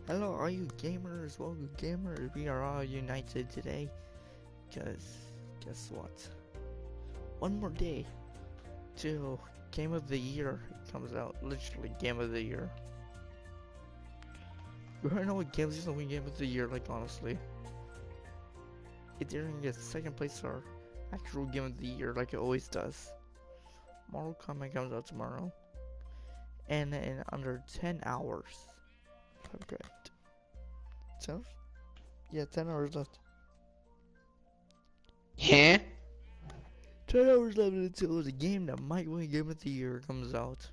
Hello, all you gamers, welcome gamers. We are all united today. Cause, guess what? One more day till Game of the Year comes out. Literally, Game of the Year. We already know what games is the Game of the Year, like, honestly. It's either gonna get second place or actual Game of the Year, like it always does. Mortal Kombat comes out tomorrow. And in under 10 hours. If I'm correct. 10 hours? Yeah, 10 hours left. Huh? 10 hours left until the game that might win Game of the Year comes out.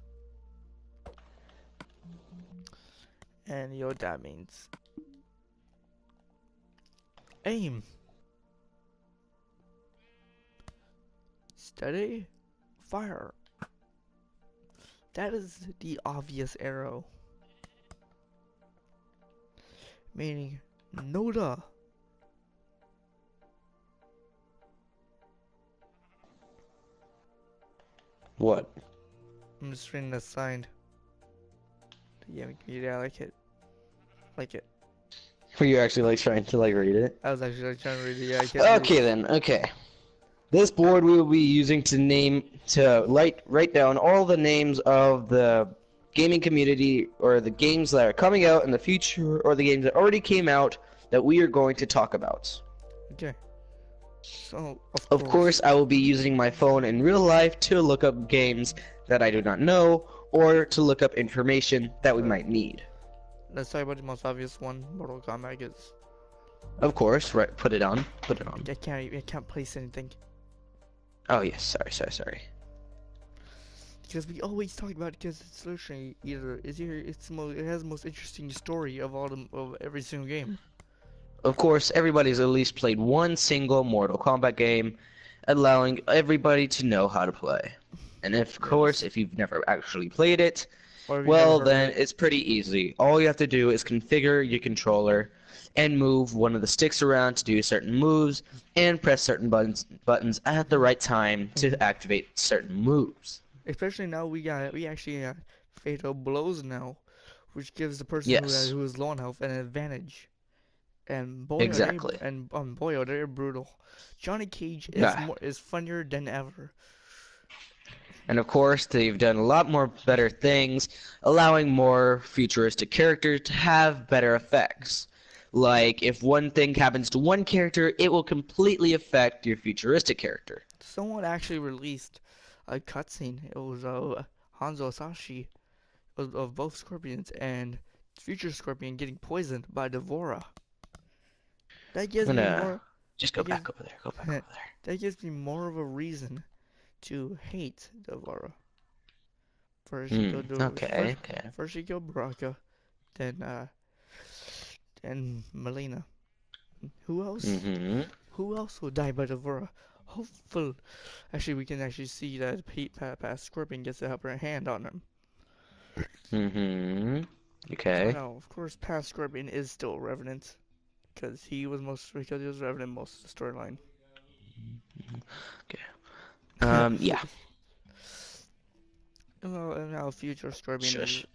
And you know what that means. Aim. Steady. Fire. That is the obvious arrow. Meaning, Noda. What? I'm just reading the sign. Yeah, I like it. Like it. Were you actually like trying to like read it? I was actually like, trying to read it. Yeah, I can't read Okay it. then. Okay. This board we will be using to write down all the names of the gaming community or the games that are coming out in the future or the games that already came out that we are going to talk about. Okay. So, Of course, I will be using my phone in real life to look up games that I do not know or to look up information that we might need. Let's talk about the most obvious one, Mortal Kombat is. Of course, right? Put it on. Put it on. I can't place anything. Oh yes, sorry. Because we always talk about it because it's literally it has the most interesting story of of every single game. Of course, everybody's at least played one single Mortal Kombat game, allowing everybody to know how to play. And of course, if you've never actually played it, well then it's pretty easy. All you have to do is configure your controller and move one of the sticks around to do certain moves and press certain buttons at the right time to activate certain moves. Especially now we actually got fatal blows now, which gives the person Yes, who is low on health an advantage. And boy exactly. are they brutal. Johnny Cage Yeah. is funnier than ever. And of course, they've done a lot more better things, allowing more futuristic characters to have better effects. Like, if one thing happens to one character, it will completely affect your futuristic character. Someone actually released a cutscene. It was Hanzo Sashi of both Scorpions and Future Scorpion getting poisoned by Devora. That I'm gives me gonna more. just go That gives back over there, go back over there. that gives me more of a reason to hate Devora. First she killed Okay, okay. first she killed Baraka, then Melina. Who else? Mm-hmm. Who else will die by Devora? Hopefully, actually we can actually see that past Scorpion gets to have her hand on him. Mm-hmm. So Okay. now, of course, past Scorpion is still Revenant because he was Revenant most of the storyline. Okay. Yeah. And now future Scorpion is. Shush.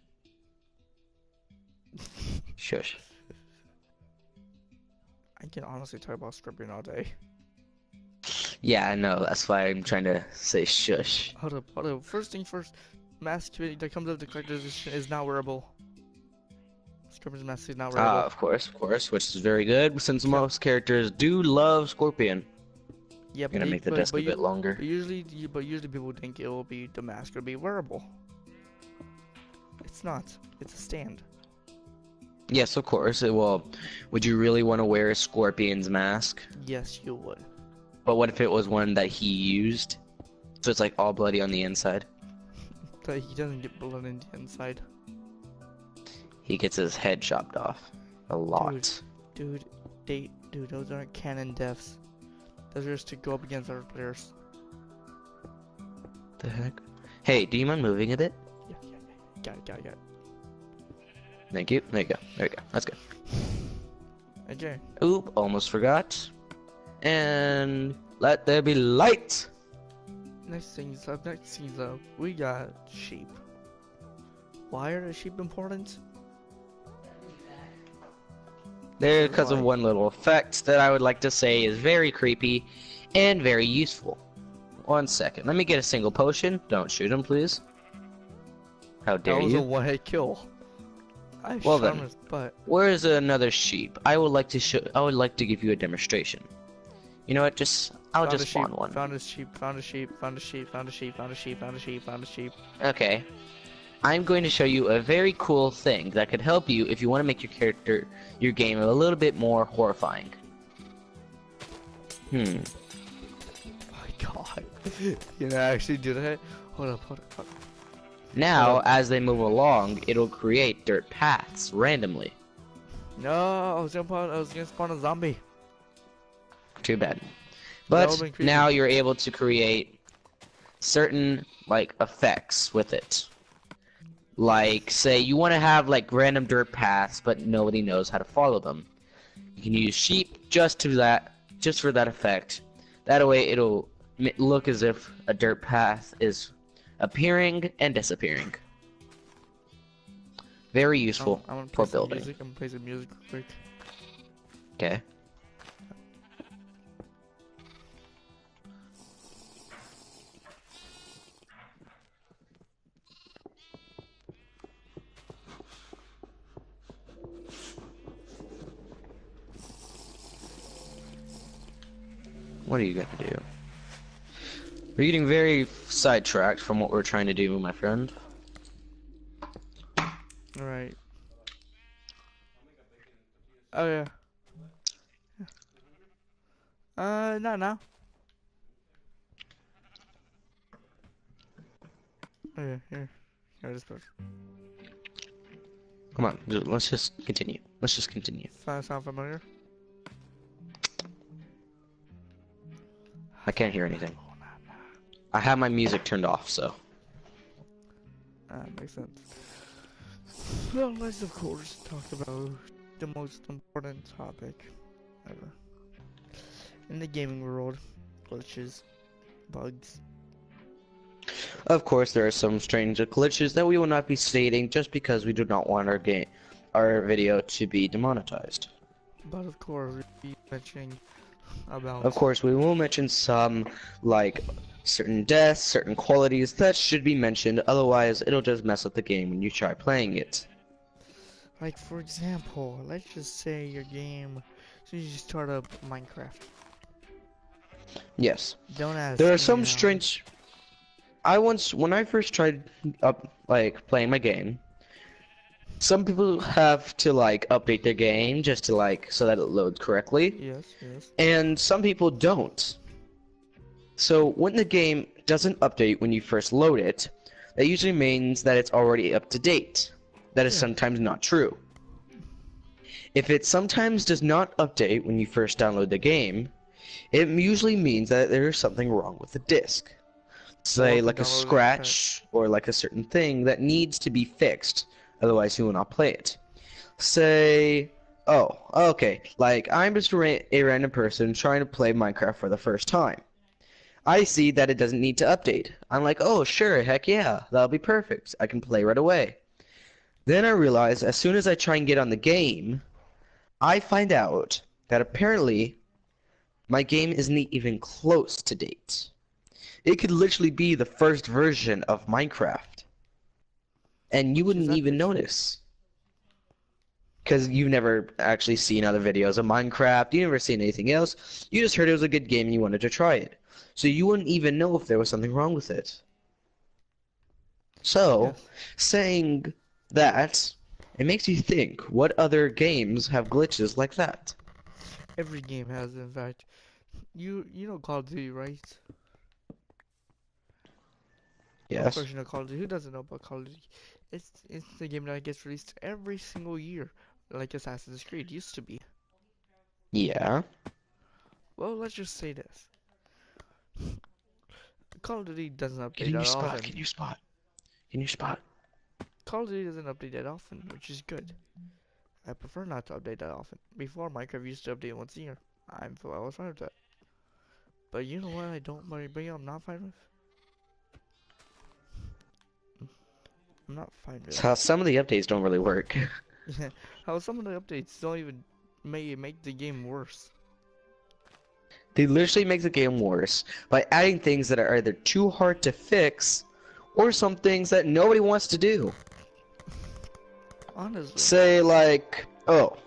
Shush. I can honestly talk about Scorpion all day. Yeah, I know. That's why I'm trying to say shush. Hold up. First thing first, mask that comes up the collector's edition is not wearable. Scorpion's mask is not wearable. Of course, which is very good since Yep. most characters do love Scorpion. Yeah, Gonna make the desk a bit longer. But usually people think it will be the mask will be wearable. It's not. It's a stand. Yes, of course. Well, would you really want to wear Scorpion's mask? Yes, you would. But what if it was one that he used? So it's like all bloody on the inside. But he doesn't get blood in the inside. He gets his head chopped off. A lot. Dude, those aren't canon deaths. Those are just to go up against other players. The heck? Hey, do you mind moving a bit? Yeah. Got it. Thank you. There you go. There you go. That's good. Okay. Oop, almost forgot. And let there be light. Next things up, we got sheep. Why are the sheep important? There Cause because of why? one little effect that I would like to say is very creepy and very useful. 1 second. Let me get a single potion. Don't shoot him, please. How That dare was a you? one-hit kill. I Well shot him in then, his butt. where is another sheep? I would like to show. I would like to give you a demonstration. You know what? I'll Found a just sheep. spawn one. Found a sheep. Found a sheep. Found a sheep. Found a sheep. Found a sheep. Found a sheep. Found a sheep. Okay. I'm going to show you a very cool thing that could help you if you want to make your game a little bit more horrifying. My God. You know, actually do that. Hold up. Hold up. Hold up. Now, as they move along, it'll create dirt paths randomly. No, I was gonna spawn a zombie. Too bad. That But would've been creepy. now you're able to create certain like effects with it. Like, say you want to have like random dirt paths, but nobody knows how to follow them. You can use sheep just for that effect. That way, it'll look as if a dirt path is appearing and disappearing. Very useful I'm gonna for play some building. music. I'm gonna play some music real quick. Okay. What are you gonna do? We're getting very sidetracked from what we're trying to do, my friend. Alright. Oh yeah. Not now. Oh yeah, here. Here, this person. Come on, let's just continue. Let's just continue. Sound familiar? I can't hear anything. I have my music turned off, so. Makes sense. Well, let's of course talk about the most important topic ever. In the gaming world, glitches, bugs. Of course, there are some strange glitches that we will not be stating just because we do not want our video to be demonetized. But of course, we'll be mentioning about... Of course, we will mention some, like, certain deaths, certain qualities that should be mentioned, otherwise it'll just mess up the game when you try playing it. Like, for example, let's just say your game, so you start up Minecraft. Yes. Don't ask There are me some how. strange... when I first tried playing my game, some people have to like update their game just to like so that it loads correctly. Yes, yes. And some people don't. So when the game doesn't update when you first load it, that usually means that it's already up to date. That is sometimes not true. If it sometimes does not update when you first download the game, it usually means that there is something wrong with the disk. Say like a scratch or like a certain thing that needs to be fixed, otherwise you will not play it. Say, oh, okay, like I'm just a random person trying to play Minecraft for the first time. I see that it doesn't need to update. I'm like, oh sure, heck yeah, that'll be perfect. I can play right away. Then I realize as soon as I try and get on the game, I find out that apparently my game isn't even close to date. It could literally be the first version of Minecraft. And you wouldn't even notice. Because you've never actually seen other videos of Minecraft, you've never seen anything else, you just heard it was a good game and you wanted to try it. So you wouldn't even know if there was something wrong with it. So, saying that, it makes you think, what other games have glitches like that? Every game has, in fact. You know Call of Duty, right? Yes. Of course you know Call of Duty. Who doesn't know about Call of Duty? It's the game that gets released every single year, like Assassin's Creed used to be. Yeah. Well, let's just say this. Call of Duty doesn't update Can you that spot? often. Can you spot? Can you spot? Call of Duty doesn't update that often, which is good. I prefer not to update that often. Before, Minecraft used to update once a year. I was fine with that. But you know what I'm not fine with? I'm not fine with How some of the updates don't really work. how some of the updates don't even make the game worse. They literally make the game worse by adding things that are either too hard to fix or some things that nobody wants to do. Honestly. Say like, oh,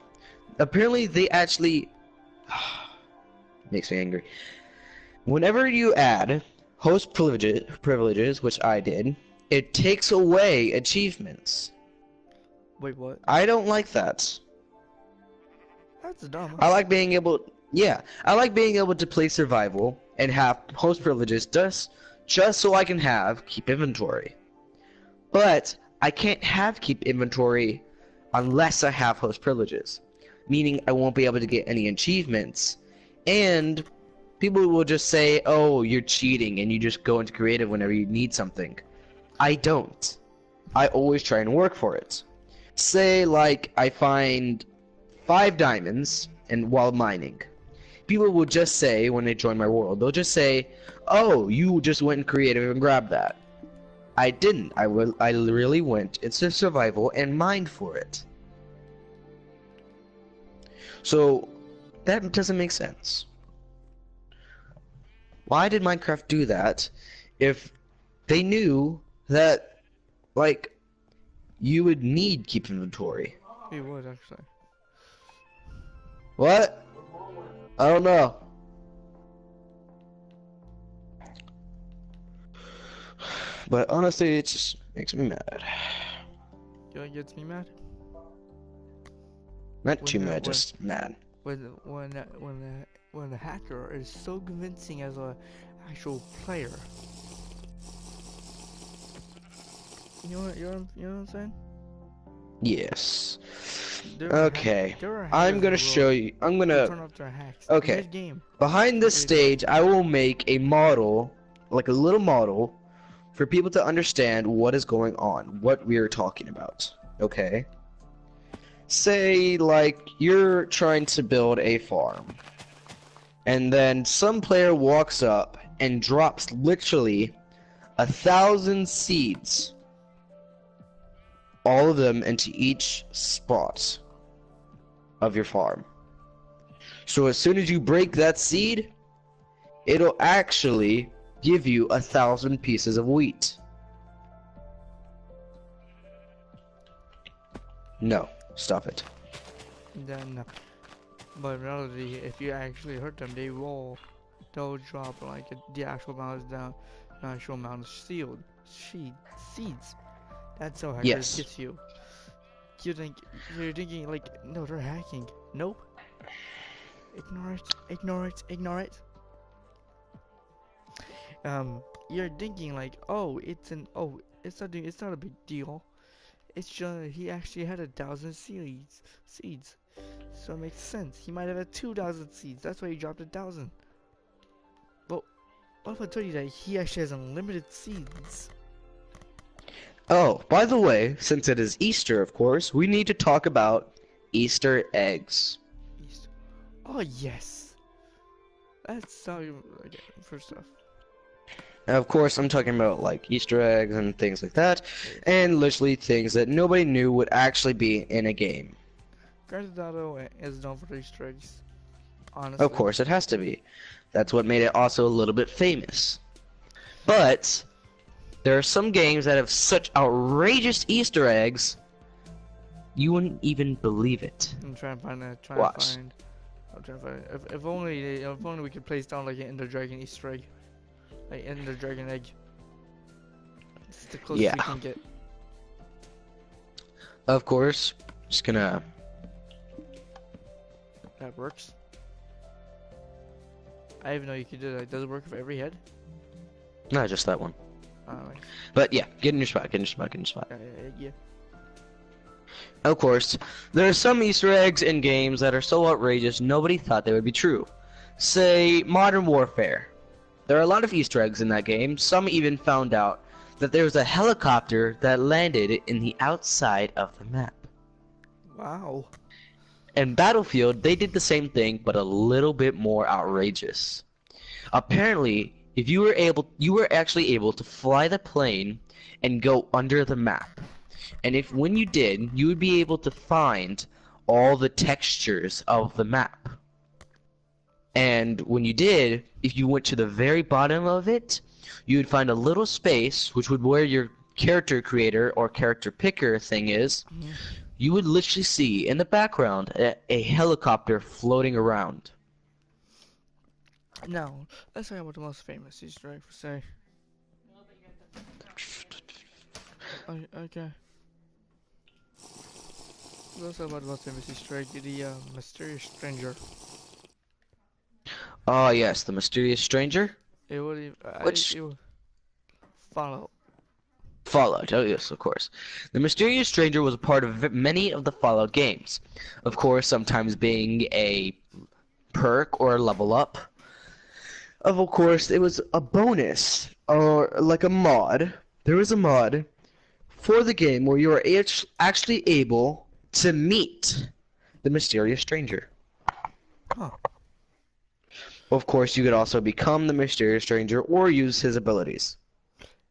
apparently they actually makes me angry. Whenever you add host privileges, which I did, it takes away achievements. Wait, what? I don't like that. That's dumb. I like being able, I like being able to play survival and have host privileges just so I can keep inventory. But I can't keep inventory unless I have host privileges, meaning I won't be able to get any achievements, and people will just say, oh, you're cheating and you just go into creative whenever you need something. I don't. I always try and work for it. Say like I find 5 diamonds and while mining. People will just say when they join my world, they'll just say, oh, you just went in creative and grabbed that. I didn't. I really went into survival and mined for it. So that doesn't make sense. Why did Minecraft do that if they knew that, like, you would need keep inventory? He would actually. What? I don't know. But honestly, it just makes me mad. You know what gets me mad? Not too mad, just mad. When the hacker is so convincing as a actual player. You know what I'm saying? Yes. Okay. I'm gonna show you. Turn off their hacks. Okay. Behind this stage, I will make a model, like a little model, for people to understand what is going on, what we are talking about. Okay. Say, like, you're trying to build a farm, and then some player walks up and drops literally 1,000 seeds, all of them into each spot of your farm. So as soon as you break that seed, it'll actually give you 1,000 pieces of wheat. No, stop it. Then, but in reality, if you actually hurt them, they'll drop like the actual amount of seeds. That's how hackers get you. You're thinking like, no, they're hacking. Nope. Ignore it. You're thinking like, oh, it's not a big deal. It's just he actually had 1,000 seeds, so it makes sense. He might have had 2,000 seeds. That's why he dropped 1,000. But what if I told you that he actually has unlimited seeds? Oh, by the way, since it is Easter, of course, we need to talk about Easter eggs. Oh yes, that's how you first off. Of course, I'm talking about like Easter eggs and things like that, and literally things that nobody knew would actually be in a game. Grand Theft Auto is known for Easter eggs, honestly. Of course, it has to be. That's what made it also a little bit famous. But there are some games that have such outrageous Easter eggs, you wouldn't even believe it. I'm trying to find that. Watch. If only we could place down like an Ender Dragon Easter egg. Like Ender Dragon egg. It's the closest we can get. Of course. Just gonna... That works. I even know you could do that. Does it work for every head? No, just that one. Right. But yeah, get in your spot. Yeah. Of course, there are some Easter eggs in games that are so outrageous nobody thought they would be true. Say, Modern Warfare. There are a lot of Easter eggs in that game. Some even found out that there was a helicopter that landed in the outside of the map. Wow. In Battlefield, they did the same thing, but a little bit more outrageous. Apparently, if you were actually able to fly the plane and go under the map. And when you did, you would be able to find all the textures of the map. And when you did, if you went to the very bottom of it, you would find a little space, which would where your character creator or character picker thing is. Mm-hmm. You would literally see in the background a helicopter floating around. Now, let's talk about the most famous Easter egg for say. Okay. Let's talk about the most famous Easter egg, the mysterious stranger. Oh yes, the mysterious stranger. It would Which follow. Fallout, oh yes, of course. The mysterious stranger was a part of many of the Fallout games. Of course, sometimes being a perk or a level up. Of course, it was a bonus, or like a mod. There was a mod for the game where you are actually able to meet the mysterious stranger. Huh. Of course, you could also become the mysterious stranger or use his abilities.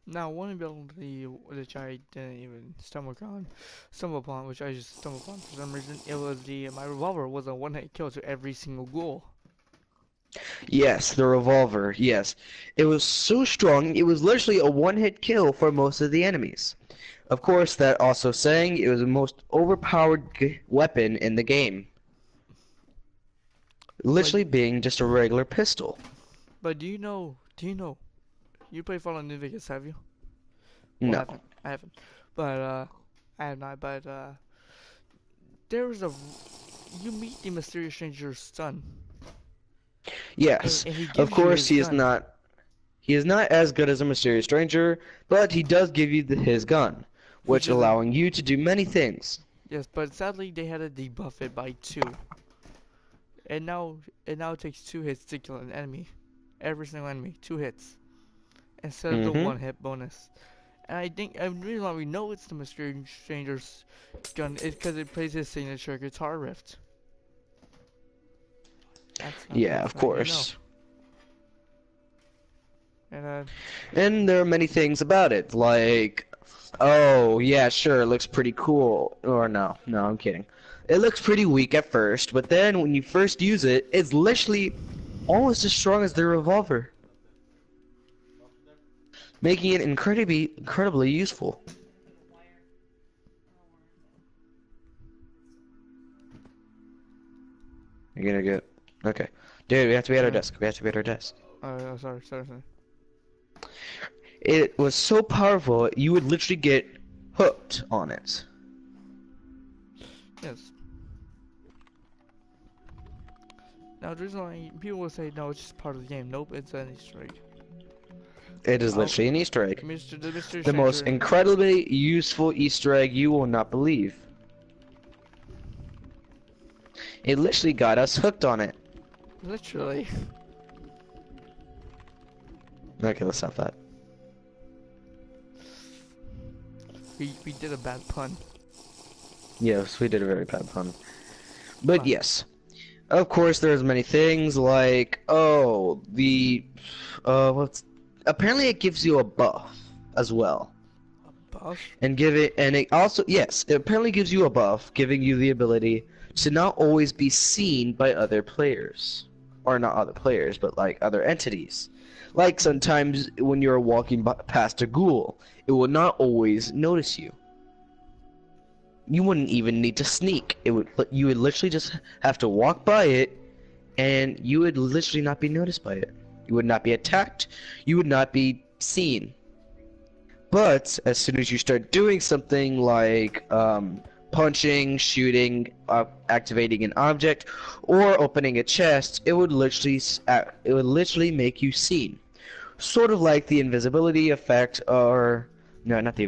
Now, one ability which I didn't even stumble upon, which I just stumbled upon for some reason, it was my revolver was a one-hit kill to every single ghoul. Yes, the revolver, yes. It was so strong, it was literally a one-hit kill for most of the enemies. Of course, that also saying it was the most overpowered weapon in the game. Literally being just a regular pistol. But do you know, you play Fallout New Vegas, have you? No. I haven't. But, I have not, but, you meet the mysterious stranger's son. Yes, and he gives of course you his gun. He is not as good as a mysterious stranger, but he does give you his gun, which allowing you to do many things. Yes, but sadly they had to debuff it by 2. And now it takes 2 hits to kill an enemy. Every single enemy, 2 hits. Instead of the 1-hit bonus. And I think, the reason why we know it's the mysterious stranger's gun is because it plays his signature guitar riff. Yeah, of course. And there are many things about it, like, oh yeah, sure, it looks pretty cool. Or no, I'm kidding. It looks pretty weak at first, but then when you first use it, it's literally almost as strong as the revolver, making it incredibly useful. You're gonna get okay, dude. We have to be at our desk. Sorry. It was so powerful, you would literally get hooked on it. Yes. Now, the reason why people will say, no, it's just part of the game. Nope, it's an Easter egg. It is literally an Easter egg. The most incredibly useful Easter egg you will not believe. It literally got us hooked on it. Literally. Okay, let's stop that. We did a bad pun. Yes, we did a very bad pun. But yes. Of course, there's many things like, oh, apparently it gives you a buff as well. A buff? And it also, yes, it apparently gives you a buff, giving you the ability to not always be seen by other players. Or not other players, but like other entities. Like sometimes when you're walking past a ghoul, it will not always notice you. You wouldn't even need to sneak. You would literally just have to walk by it, and you would literally not be noticed by it. You would not be attacked. You would not be seen. But as soon as you start doing something like punching, shooting, activating an object, or opening a chest, it would literally make you seen. Sort of like the invisibility effect, or no, not the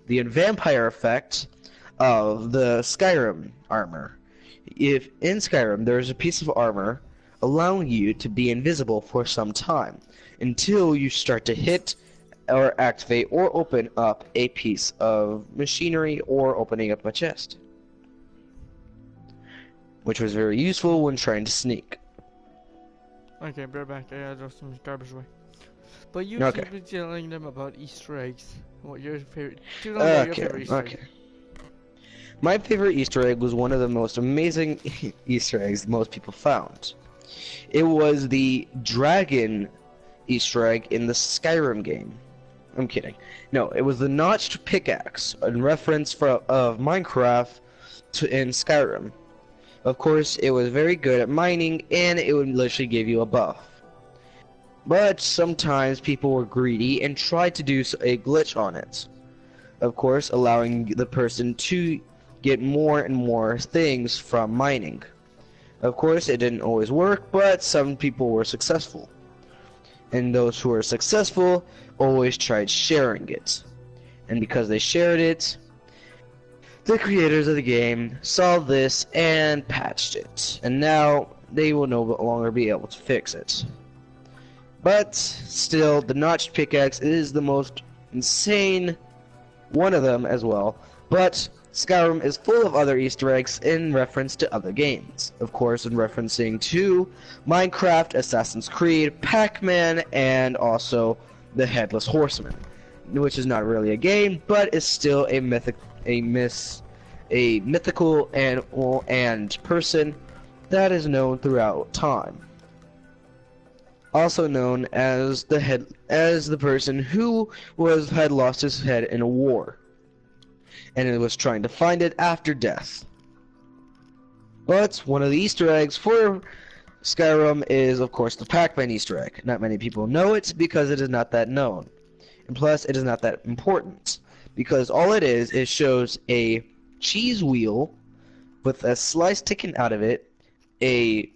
vampire effect of the Skyrim armor. If in Skyrim there's a piece of armor allowing you to be invisible for some time until you start to hit or activate or open up a piece of machinery or opening up a chest, which was very useful when trying to sneak. Okay, bear back. I gotta throw some garbage away. But you keep telling them about Easter eggs. What your favorite? Okay. My favorite Easter egg was one of the most amazing Easter eggs most people found. It was the dragon Easter egg in the Skyrim game. I'm kidding. No, it was the notched pickaxe, in reference of Minecraft in Skyrim. Of course, it was very good at mining, and it would literally give you a buff. But sometimes people were greedy and tried to do a glitch on it. Of course, allowing the person to get more and more things from mining. Of course, it didn't always work, but some people were successful. And those who were successful always tried sharing it. And because they shared it, the creators of the game saw this and patched it. And now they will no longer be able to fix it. But still, the notched pickaxe is the most insane one of them as well. But Skyrim is full of other Easter eggs in reference to other games. Of course, in referencing to Minecraft, Assassin's Creed, Pac-Man, and also the Headless Horseman, which is not really a game, but is still a mythical animal and person that is known throughout time. Also known as the person who had lost his head in a war, and it was trying to find it after death. But one of the Easter eggs for Skyrim is, of course, the Pac-Man Easter egg. Not many people know it because it is not that known, and plus it is not that important, because all it is shows a cheese wheel with a slice taken out of it, a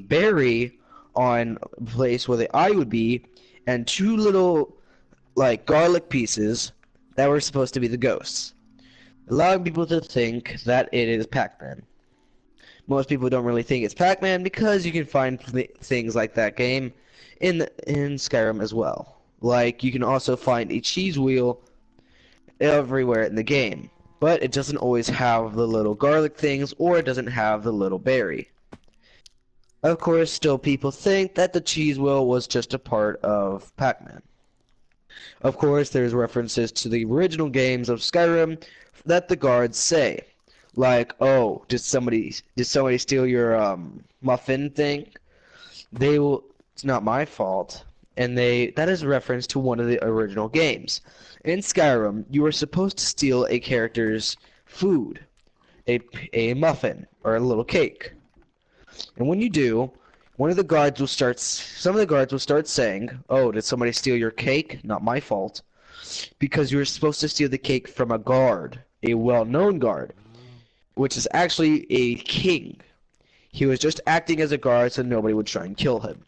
berry on a place where the eye would be, and two little like garlic pieces that were supposed to be the ghosts, allowing people to think that it is Pac-Man. Most people don't really think it's Pac-Man because you can find things like that game in Skyrim as well. Like, you can also find a cheese wheel everywhere in the game, but it doesn't always have the little garlic things, or it doesn't have the little berry. Of course, still people think that the cheese wheel was just a part of Pac-Man. Of course, there's references to the original games of Skyrim that the guards say, like, "Oh, did somebody steal your muffin thing?" It's not my fault, and that is a reference to one of the original games. In Skyrim, you are supposed to steal a character's food, a muffin or a little cake. And when you do, some of the guards will start saying, "Oh, did somebody steal your cake? Not my fault." Because you were supposed to steal the cake from a guard, a well-known guard, which is actually a king. He was just acting as a guard so nobody would try and kill him.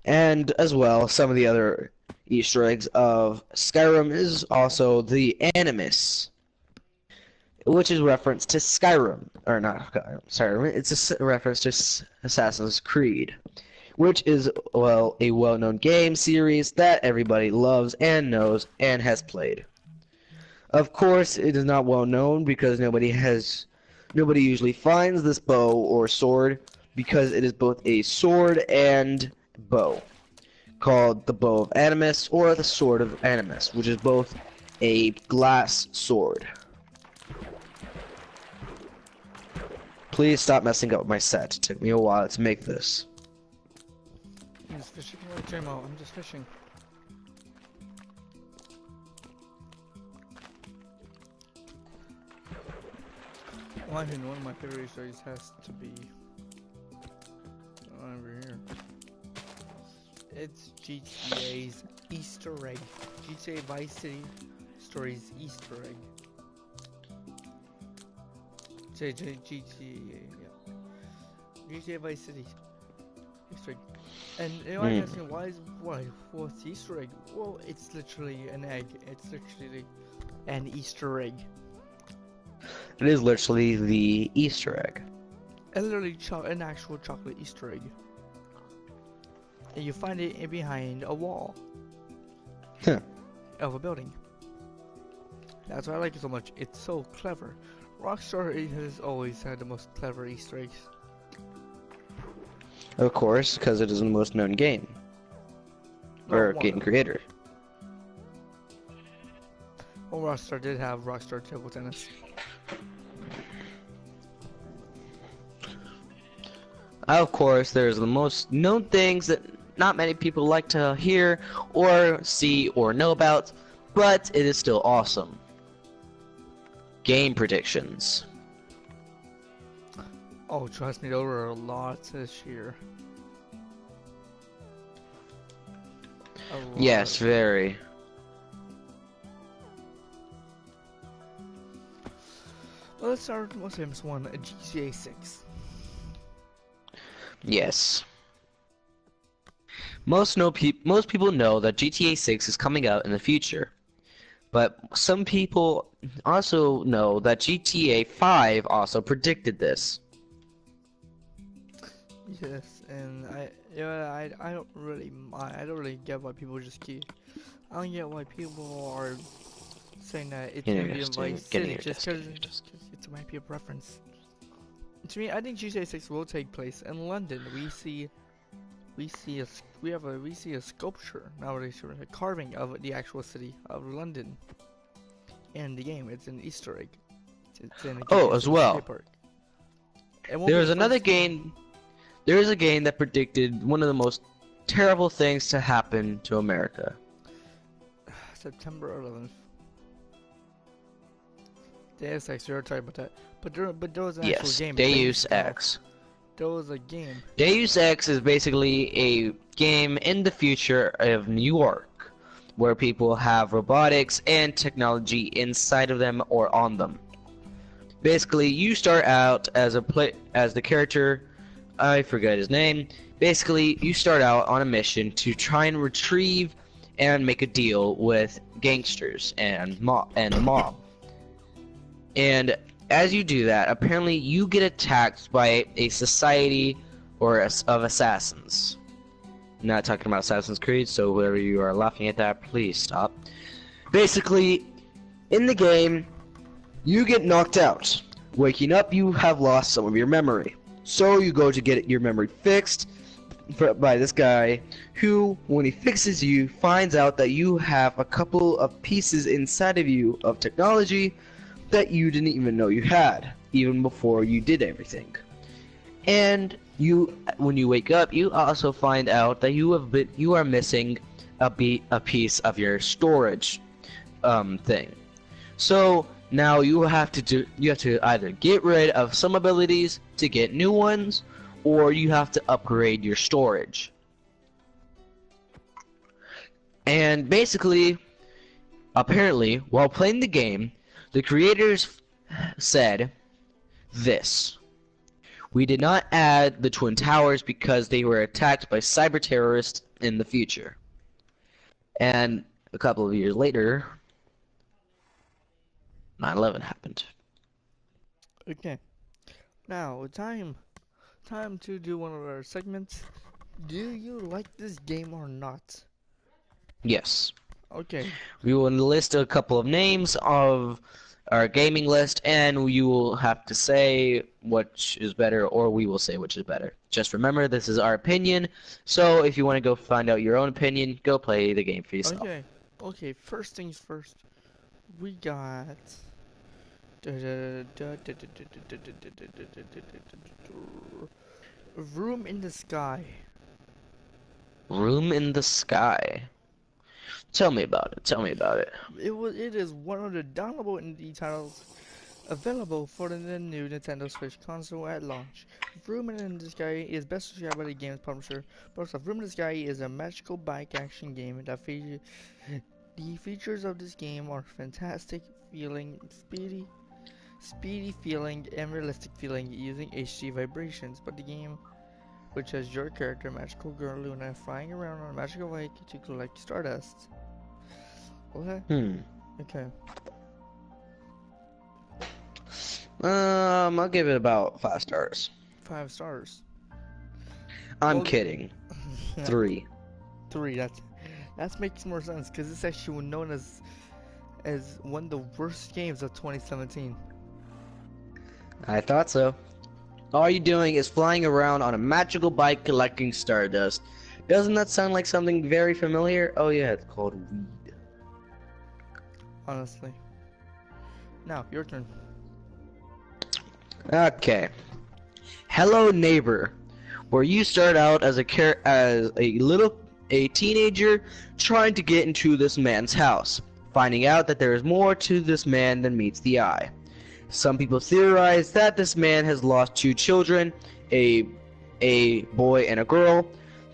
And as well, some of the other Easter eggs of Skyrim is also the Animus, which is reference to Skyrim, or not Skyrim, it's a reference to Assassin's Creed, which is, well, a well-known game series that everybody loves and knows and has played. Of course, it is not well known because nobody usually finds this bow or sword, because it is both a sword and bow, called the Bow of Animus or the Sword of Animus, which is both a glass sword. Please stop messing up my set. It took me a while to make this. I'm just fishing like JMO. I'm just fishing. Well, I think one of my favorite stories has to be over here. It's GTA's Easter egg. GTA Vice City Stories Easter egg. GTA, yeah. GTA Vice City Easter egg. And you might ask me, what's Easter egg? Well, it's literally an egg. It's literally an Easter egg. It is literally the Easter egg. An actual chocolate Easter egg. And you find it behind a wall. Huh. Of a building. That's why I like it so much. It's so clever. Rockstar has always had the most clever Easter eggs. Of course, because it is the most known game. Or game creator. Well, Rockstar did have Rockstar Table Tennis. Of course, there's the most known things that not many people like to hear or see or know about, but it is still awesome. Game predictions. Oh, trust me, there were a lot this year. Yes, very. Well, let's start with the most famous one, GTA 6. Yes. Most people know that GTA 6 is coming out in the future. But some people also know that GTA 5 also predicted this. Yes, and I don't really mind. I don't really get why people just keep. I don't get why people are saying that it's gonna be in Vice City just because it might be a preference. To me, I think GTA 6 will take place in London. We see a sculpture nowadays, a carving of the actual city of London in the game. It's an Easter egg. It's in a as well. There is another game. There is a game that predicted one of the most terrible things to happen to America. September 11th. Deus Ex, we already talked about that. But there was an actual game. Deus Ex. There was a game. Deus Ex is basically a game in the future of New York, where people have robotics and technology inside of them or on them. Basically, you start out as the character, I forget his name. Basically, you start out on a mission to try and retrieve and make a deal with gangsters and the mob. And as you do that, apparently you get attacked by a society of assassins. I'm not talking about Assassin's Creed, so whoever you are laughing at that, please stop. Basically, in the game, you get knocked out. Waking up, you have lost some of your memory. So you go to get your memory fixed by this guy who, when he fixes you, finds out that you have a couple of pieces inside of you of technology that you didn't even know you had, even before you did everything. And when you wake up, you also find out that you are missing a piece of your storage thing. So now you have to either get rid of some abilities to get new ones, or you have to upgrade your storage. And basically, apparently, while playing the game, the creators said this: "We did not add the Twin Towers because they were attacked by cyber terrorists in the future." And a couple of years later, 9/11 happened. Okay. Now, time to do one of our segments. Do you like this game or not? Yes. Okay. We will list a couple of names of our gaming list, and you will have to say which is better, or we will say which is better. Just remember, this is our opinion, so if you want to go find out your own opinion, go play the game for yourself. Okay, first things first. We got Room in the Sky. Room in the Sky. Tell me about it. It is one of the downloadable indie titles available for the new Nintendo Switch console at launch. Room in the Sky is best described by the game's publisher. First off, Room in the Sky is a magical bike action game that features. The features of this game are fantastic feeling, speedy feeling, and realistic feeling using HD vibrations. But the game, which has your character, magical girl Luna, flying around on a magical bike to collect stardust. What? Okay. I'll give it about 5 stars. 5 stars. I'm kidding. 3. 3. That makes more sense because it's actually known as one of the worst games of 2017. I thought so. All you're doing is flying around on a magical bike collecting stardust. Doesn't that sound like something very familiar? Oh yeah, it's called weed. Honestly. Now, your turn. Okay. Hello Neighbor, where you start out as a teenager trying to get into this man's house, finding out that there is more to this man than meets the eye. Some people theorize that this man has lost two children, a boy and a girl,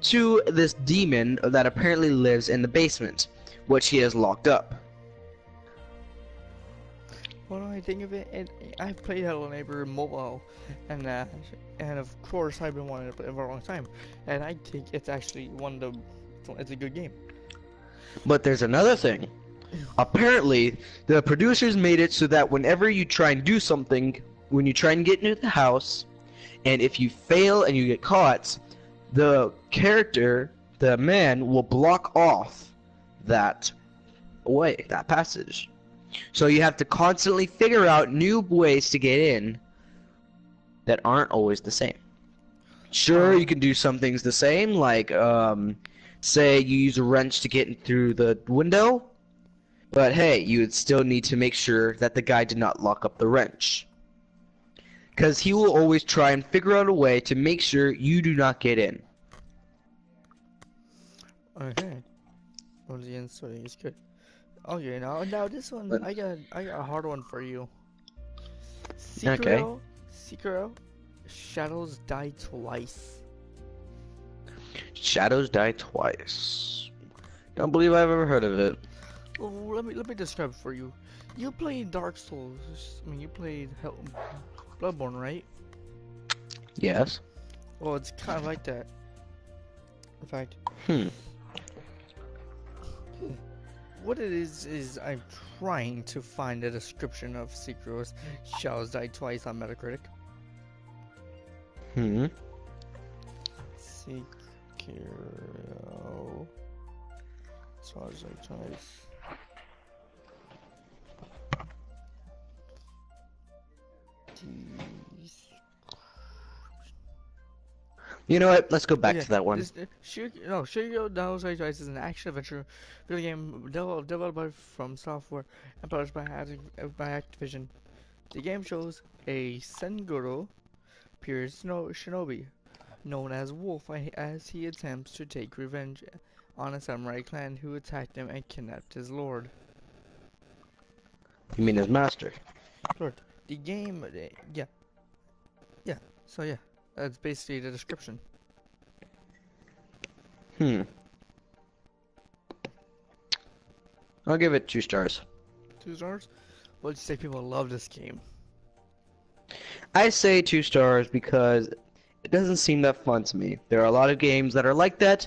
to this demon that apparently lives in the basement, which he has locked up. What do I think of it? I've played Hello Neighbor mobile, and of course I've been wanting to play it for a long time, and I think it's actually it's a good game. But there's another thing. Apparently, the producers made it so that whenever you try and do something, when you try and get into the house, and if you fail and you get caught, the character, the man, will block off that passage. So you have to constantly figure out new ways to get in that aren't always the same. Sure, you can do some things the same, like, say you use a wrench to get in through the window, but hey, you would still need to make sure that the guy did not lock up the wrench. Because he will always try and figure out a way to make sure you do not get in. Okay. Well, the answer is good. Okay, now this one, I got a hard one for you. Sekiro, Shadows Die Twice. Shadows Die Twice. Don't believe I've ever heard of it. Well, let me describe it for you. You played Dark Souls. I mean, you played Bloodborne, right? Yes. Well, it's kind of like that. In fact. What it is I'm trying to find a description of Sekiro's Shadows Die Twice on Metacritic. Sekiro Shadows Die Twice. You know what? Let's go back to that one. Shiryo Shadows Die Twice is an action-adventure video game developed from software and published by Activision. The game shows a Sengoro Pierce shinobi, known as Wolf, as he attempts to take revenge on a samurai clan who attacked him and kidnapped his lord. You mean his master? Lord. The game, yeah. So yeah, that's basically the description. I'll give it 2 stars. 2 stars? Well, you say people love this game. I say 2 stars because it doesn't seem that fun to me. There are a lot of games that are like that.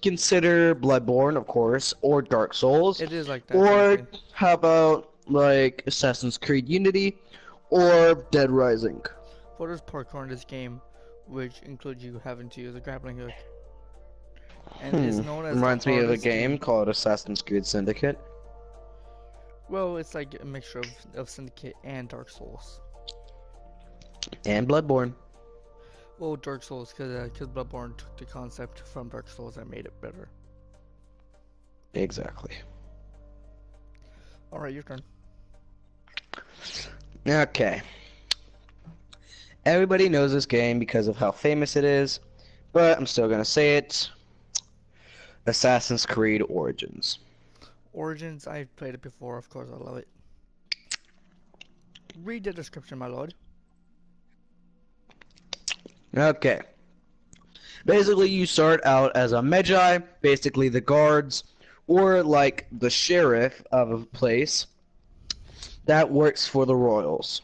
Consider Bloodborne, of course, or Dark Souls. It is like that. Or how about like Assassin's Creed Unity or Dead Rising. Well, there's parkour in this game, which includes you having to use a grappling hook. And is known as Reminds me of a game called Assassin's Creed Syndicate. Well, it's like a mixture of Syndicate and Dark Souls. And Bloodborne. Well, Dark Souls, because Bloodborne took the concept from Dark Souls and made it better. Exactly. Alright, your turn. Okay. Everybody knows this game because of how famous it is, but I'm still gonna say it. Assassin's Creed Origins. Origins, I've played it before, of course, I love it. Read the description, my lord. Okay. Basically, you start out as a Magi, basically the guards, or like the sheriff of a place that works for the royals.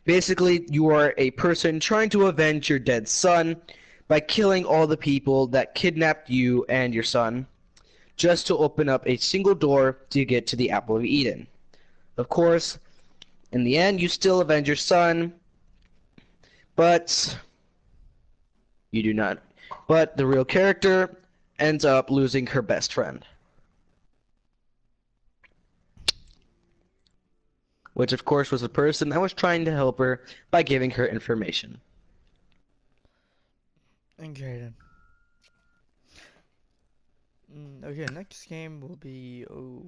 Basically, you are a person trying to avenge your dead son by killing all the people that kidnapped you and your son, just to open up a single door to get to the Apple of Eden. Of course, in the end, you still avenge your son, but you do not. But the real character ends up losing her best friend. Which, of course, was the person that was trying to help her by giving her information. Okay, then. Okay, next game will be... Oh,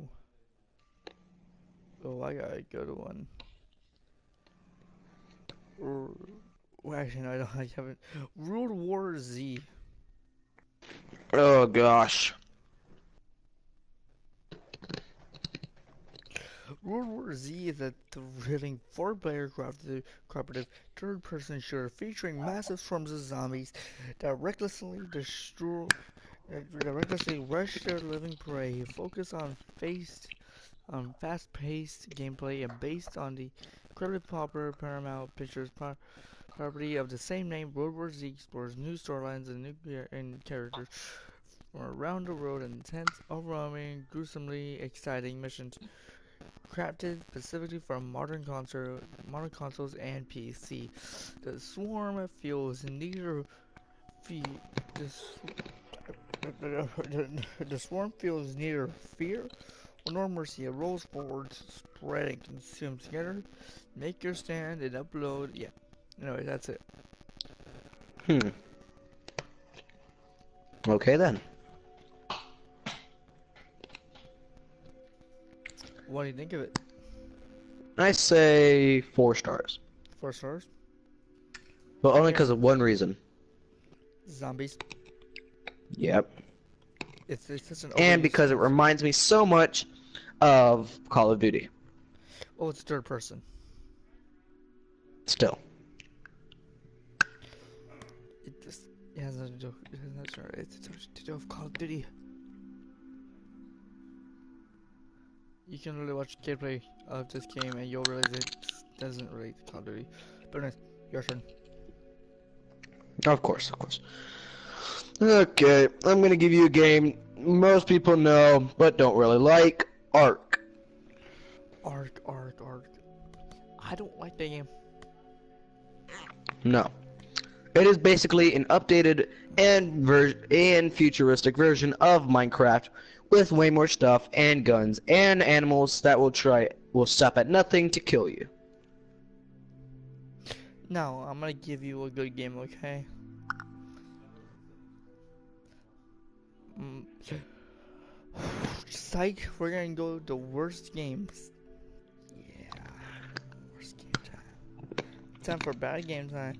I got a good one. Or, well, actually, no, I haven't. World War Z. Oh gosh. World War Z is a thrilling four-player cooperative third-person shooter featuring massive swarms of zombies that recklessly rush their living prey. Focus on fast-paced gameplay and based on the incredibly popular Paramount Pictures property of the same name. World War Z explores new storylines and characters from around the world in intense, overwhelming, gruesomely exciting missions crafted specifically for modern consoles and PC. The swarm feels neither fe the swarm feels neither fear or nor mercy. It rolls forward, spread and consumes together. Make your stand and upload. Yeah. Anyway, that's it. Okay then. What do you think of it? I say 4 stars. 4 stars? But only because of one reason. Zombies. Yep. It's just an And because it reminds me so much of Call of Duty. Oh, it's third person. Still. It has nothing to do. It's to do with Call of Duty. You can really watch gameplay of this game and you'll realize it doesn't relate to Call of Duty. But anyways, your turn. Of course, of course. Okay, I'm gonna give you a game most people know, but don't really like. Ark. Ark. I don't like that game. No. It is basically an updated and futuristic version of Minecraft with way more stuff and guns and animals that will stop at nothing to kill you. No, I'm gonna give you a good game, okay? Psych, we're gonna go the worst games. Yeah, worst game time. Time for bad game time.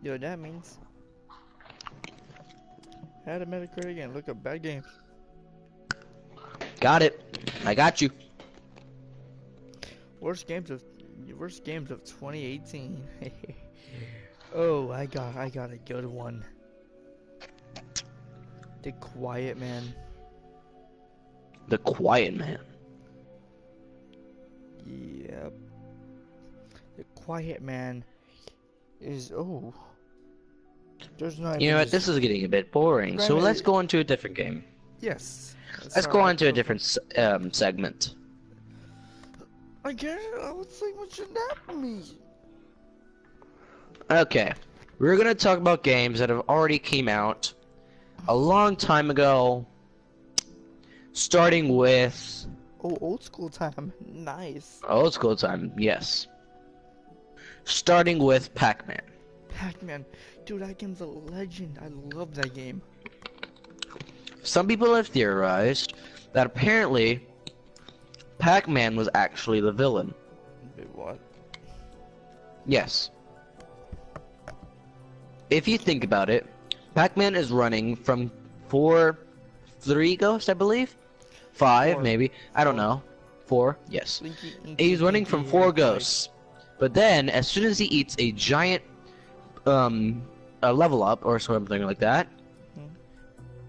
You know what that means? Add a Metacritic and look up bad games. Got it. I got you. Worst games of 2018. Oh, I got a good one. The Quiet Man. The Quiet Man. Yep. The Quiet Man is there's not. You know what? This is getting a bit boring. So let's go on to a different game. Yes. Let's go on to a different segment. Again, I was like, what should that mean? Okay, we're gonna talk about games that have already came out a long time ago, starting with... Oh, old school time. Nice. Old school time, yes. Starting with Pac-Man. Pac-Man. Dude, that game's a legend. I love that game. Some people have theorized that apparently Pac-Man was actually the villain. Wait, what? Yes. If you think about it, Pac-Man is running from 3 ghosts, I believe? 5, 4. maybe. I don't know. 4, yes. He's running from 4 Pinky. ghosts. But then, as soon as he eats a giant a level up, or something like that,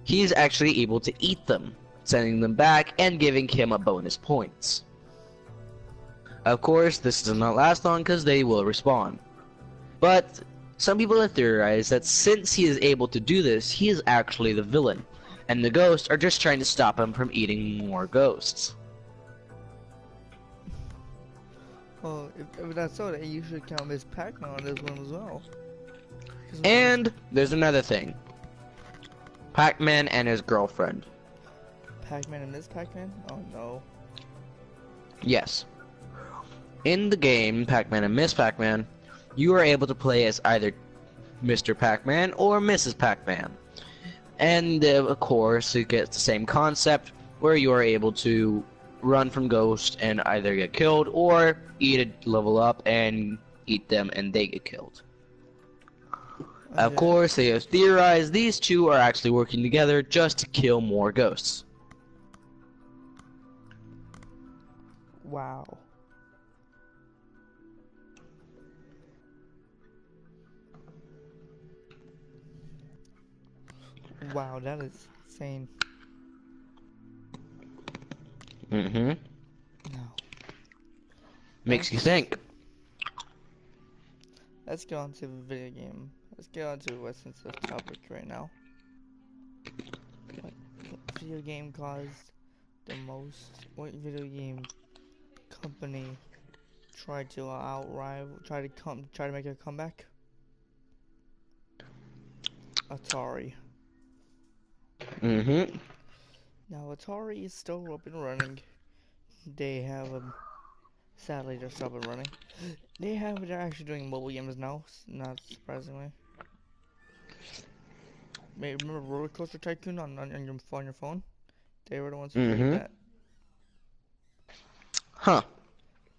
he's actually able to eat them, sending them back and giving him a bonus points. Of course, this does not last long because they will respawn. But some people have theorized that since he is able to do this, he is actually the villain, and the ghosts are just trying to stop him from eating more ghosts. Well, if that's so, then you should count Miss Pac-Man on this one as well. And there's another thing. Pac-Man and his girlfriend. Pac-Man and Miss Pac-Man? Oh no. Yes. In the game, Pac-Man and Miss Pac-Man, you are able to play as either Mr. Pac-Man or Mrs. Pac-Man. And of course, it gets the same concept where you are able to run from ghosts and either get killed or eat a level up and eat them and they get killed. Okay. Of course, they have theorized these two are actually working together just to kill more ghosts. Wow. Wow, that is insane. Mm-hmm. No. Makes you think. Let's get on to the video game. Let's get on to what's the topic right now. What video game caused the most? What video game company tried to try to make a comeback? Atari. Mm-hmm. Now Atari is still up and running. They have sadly they're still up and running. They're actually doing mobile games now, not surprisingly. Remember Roller Coaster Tycoon on your phone? They were the ones who created Mm-hmm. that. Huh.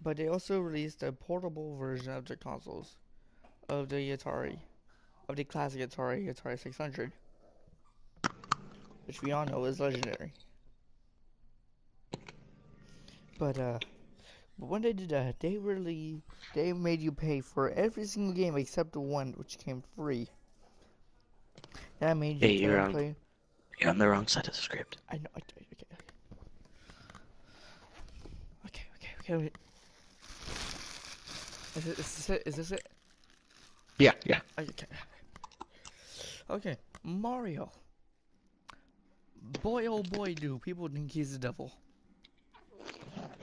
But they also released a portable version of the consoles of the Atari, of the classic Atari 600, which we all know is legendary. But when they did that, they made you pay for every single game except the one which came free. That made you Hey, play and play. you're on the wrong side of the script. I know. Okay. Is this it? Is this it? Yeah. Okay. Okay. Mario. Boy, oh boy, do people think he's the devil.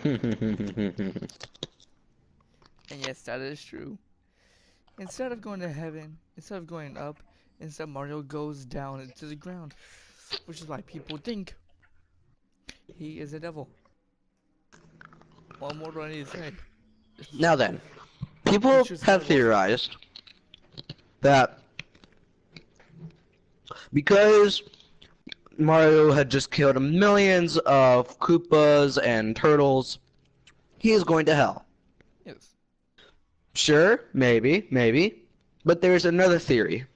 And yes, that is true. Instead of going to heaven, instead of going up, instead Mario goes down into the ground. Which is why people think he is a devil. What more do I need to say? Now then, people have theorized that because Mario had just killed millions of Koopas and turtles, he is going to hell. Yes. Sure, maybe. But there's another theory.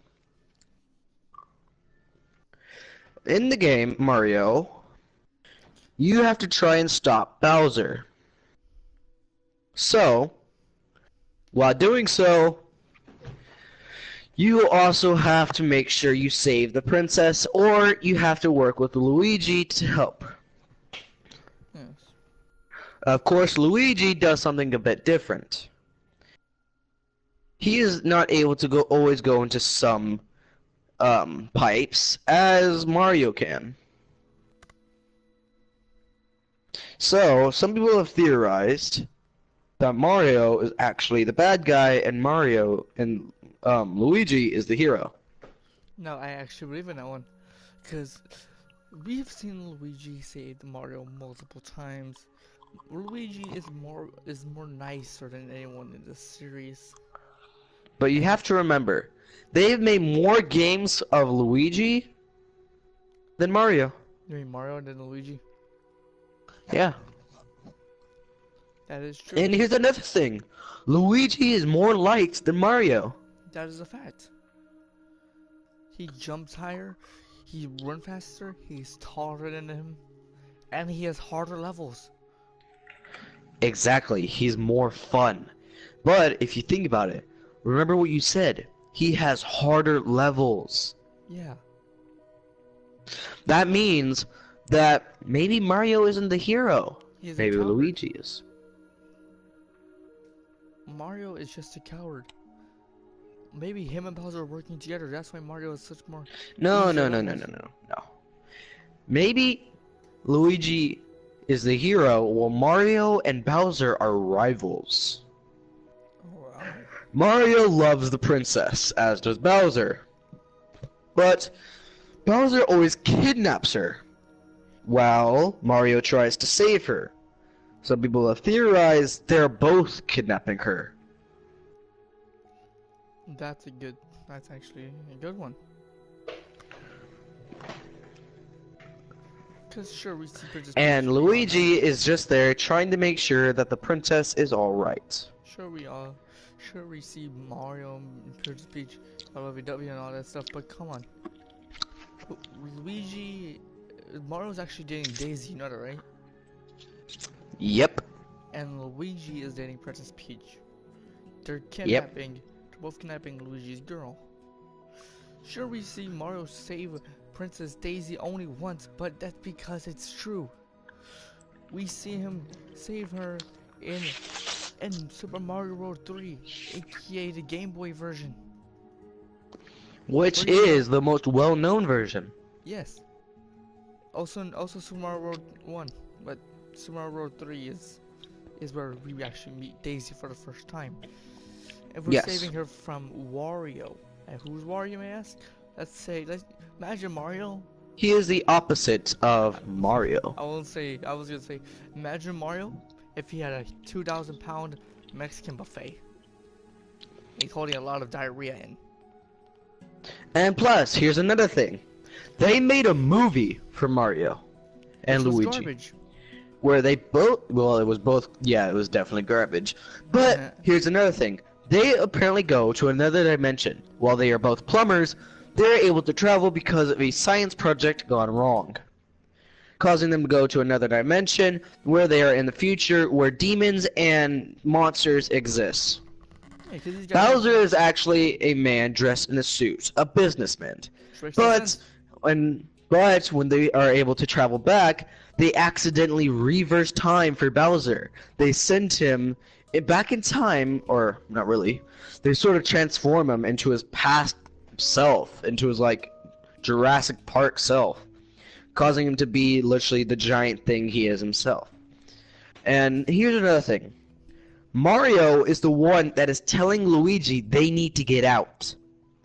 In the game, Mario, you have to try and stop Bowser. So, while doing so, you also have to make sure you save the princess, or you have to work with Luigi to help. Yes. Of course, Luigi does something a bit different. He is not able to always go into some pipes as Mario can. So, some people have theorized that Mario is actually the bad guy and Luigi is the hero. No, I actually believe in that one. Because we've seen Luigi save Mario multiple times. Luigi is more nicer than anyone in this series. But you have to remember, they've made more games of Luigi than Mario. You mean Mario than Luigi? Yeah. That is true. And here's another thing. Luigi is more liked than Mario. That is a fact. He jumps higher, he runs faster, he's taller than him, and he has harder levels. Exactly, he's more fun. But if you think about it, remember what you said. He has harder levels. Yeah. That means that maybe Mario isn't the hero. Maybe Luigi is. Mario is just a coward. Maybe him and Bowser are working together. That's why Mario is such more. No. Maybe Luigi is the hero while Mario and Bowser are rivals. Oh, wow. Mario loves the princess, as does Bowser. But Bowser always kidnaps her, while Mario tries to save her. Some people have theorized they're both kidnapping her. That's actually a good one. Cause sure we see Princess Peach. And Luigi is just there trying to make sure that the princess is alright. Sure Sure, we see Mario and Princess Peach, LWW and all that stuff, but come on. Luigi, Mario's actually dating Daisy, you know that, right? Yep. And Luigi is dating Princess Peach. They're Yep. both kidnapping Luigi's girl. Sure, we see Mario save Princess Daisy only once, but that's because it's true. We see him save her in Super Mario World 3, aka the Game Boy version. Which is the most well-known version. Yes. Also Super Mario World 1, but Super Mario World 3 is where we actually meet Daisy for the first time. And we're saving her from Wario. And who's Wario, may I ask? Let's imagine Mario. He is the opposite of Mario. I was gonna say, imagine Mario if he had a 2,000-pound Mexican buffet. He's holding a lot of diarrhea in. And plus, here's another thing. They made a movie for Mario and Luigi. Garbage. Where they both, well, it was both, yeah, it was definitely garbage. But here's another thing. They apparently go to another dimension. While they are both plumbers, they're able to travel because of a science project gone wrong, causing them to go to another dimension where they are in the future, where demons and monsters exist. Yeah, Bowser is actually a man dressed in a suit, a businessman. But when they are able to travel back, they accidentally reverse time for Bowser. They send him back in time, or not really. They sort of transform him into his past self, into his like Jurassic Park self, causing him to be literally the giant thing he is himself. And here's another thing. Mario is the one that is telling Luigi they need to get out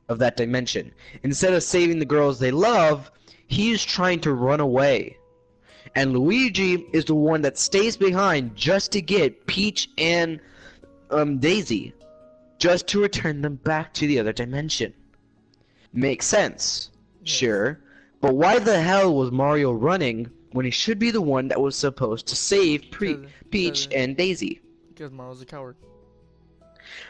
of that dimension. Instead of saving the girls they love, he is trying to run away. And Luigi is the one that stays behind just to get Peach and Daisy, just to return them back to the other dimension. Makes sense, sure, but why the hell was Mario running when he should be the one that was supposed to save Peach and Daisy? Because Mario's a coward.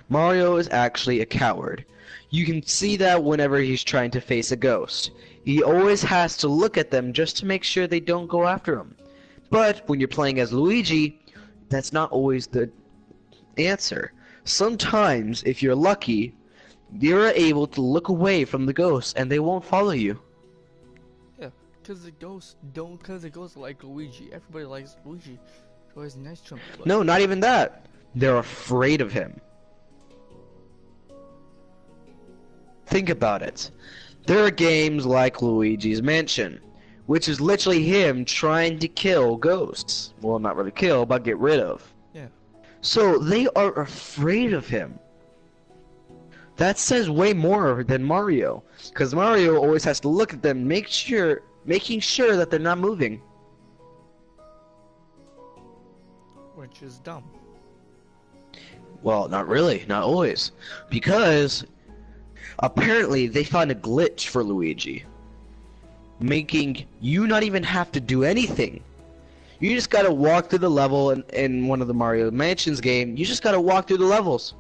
Mario is actually a coward. You can see that whenever he's trying to face a ghost. He always has to look at them just to make sure they don't go after him. But when you're playing as Luigi, that's not always the answer. Sometimes, if you're lucky, you're able to look away from the ghosts and they won't follow you. Yeah, because the ghosts like Luigi. Everybody likes Luigi. It's always nice to him. No, not even that. They're afraid of him. Think about it. There are games like Luigi's Mansion, which is literally him trying to kill ghosts. Well, not really kill, but get rid of. Yeah. So they are afraid of him. That says way more than Mario, because Mario always has to look at them, making sure that they're not moving. Which is dumb. Well, not really, not always, because apparently they found a glitch for Luigi, making you not even have to do anything. You just gotta walk through the level in one of the Mario Mansions game. You just gotta walk through the levels.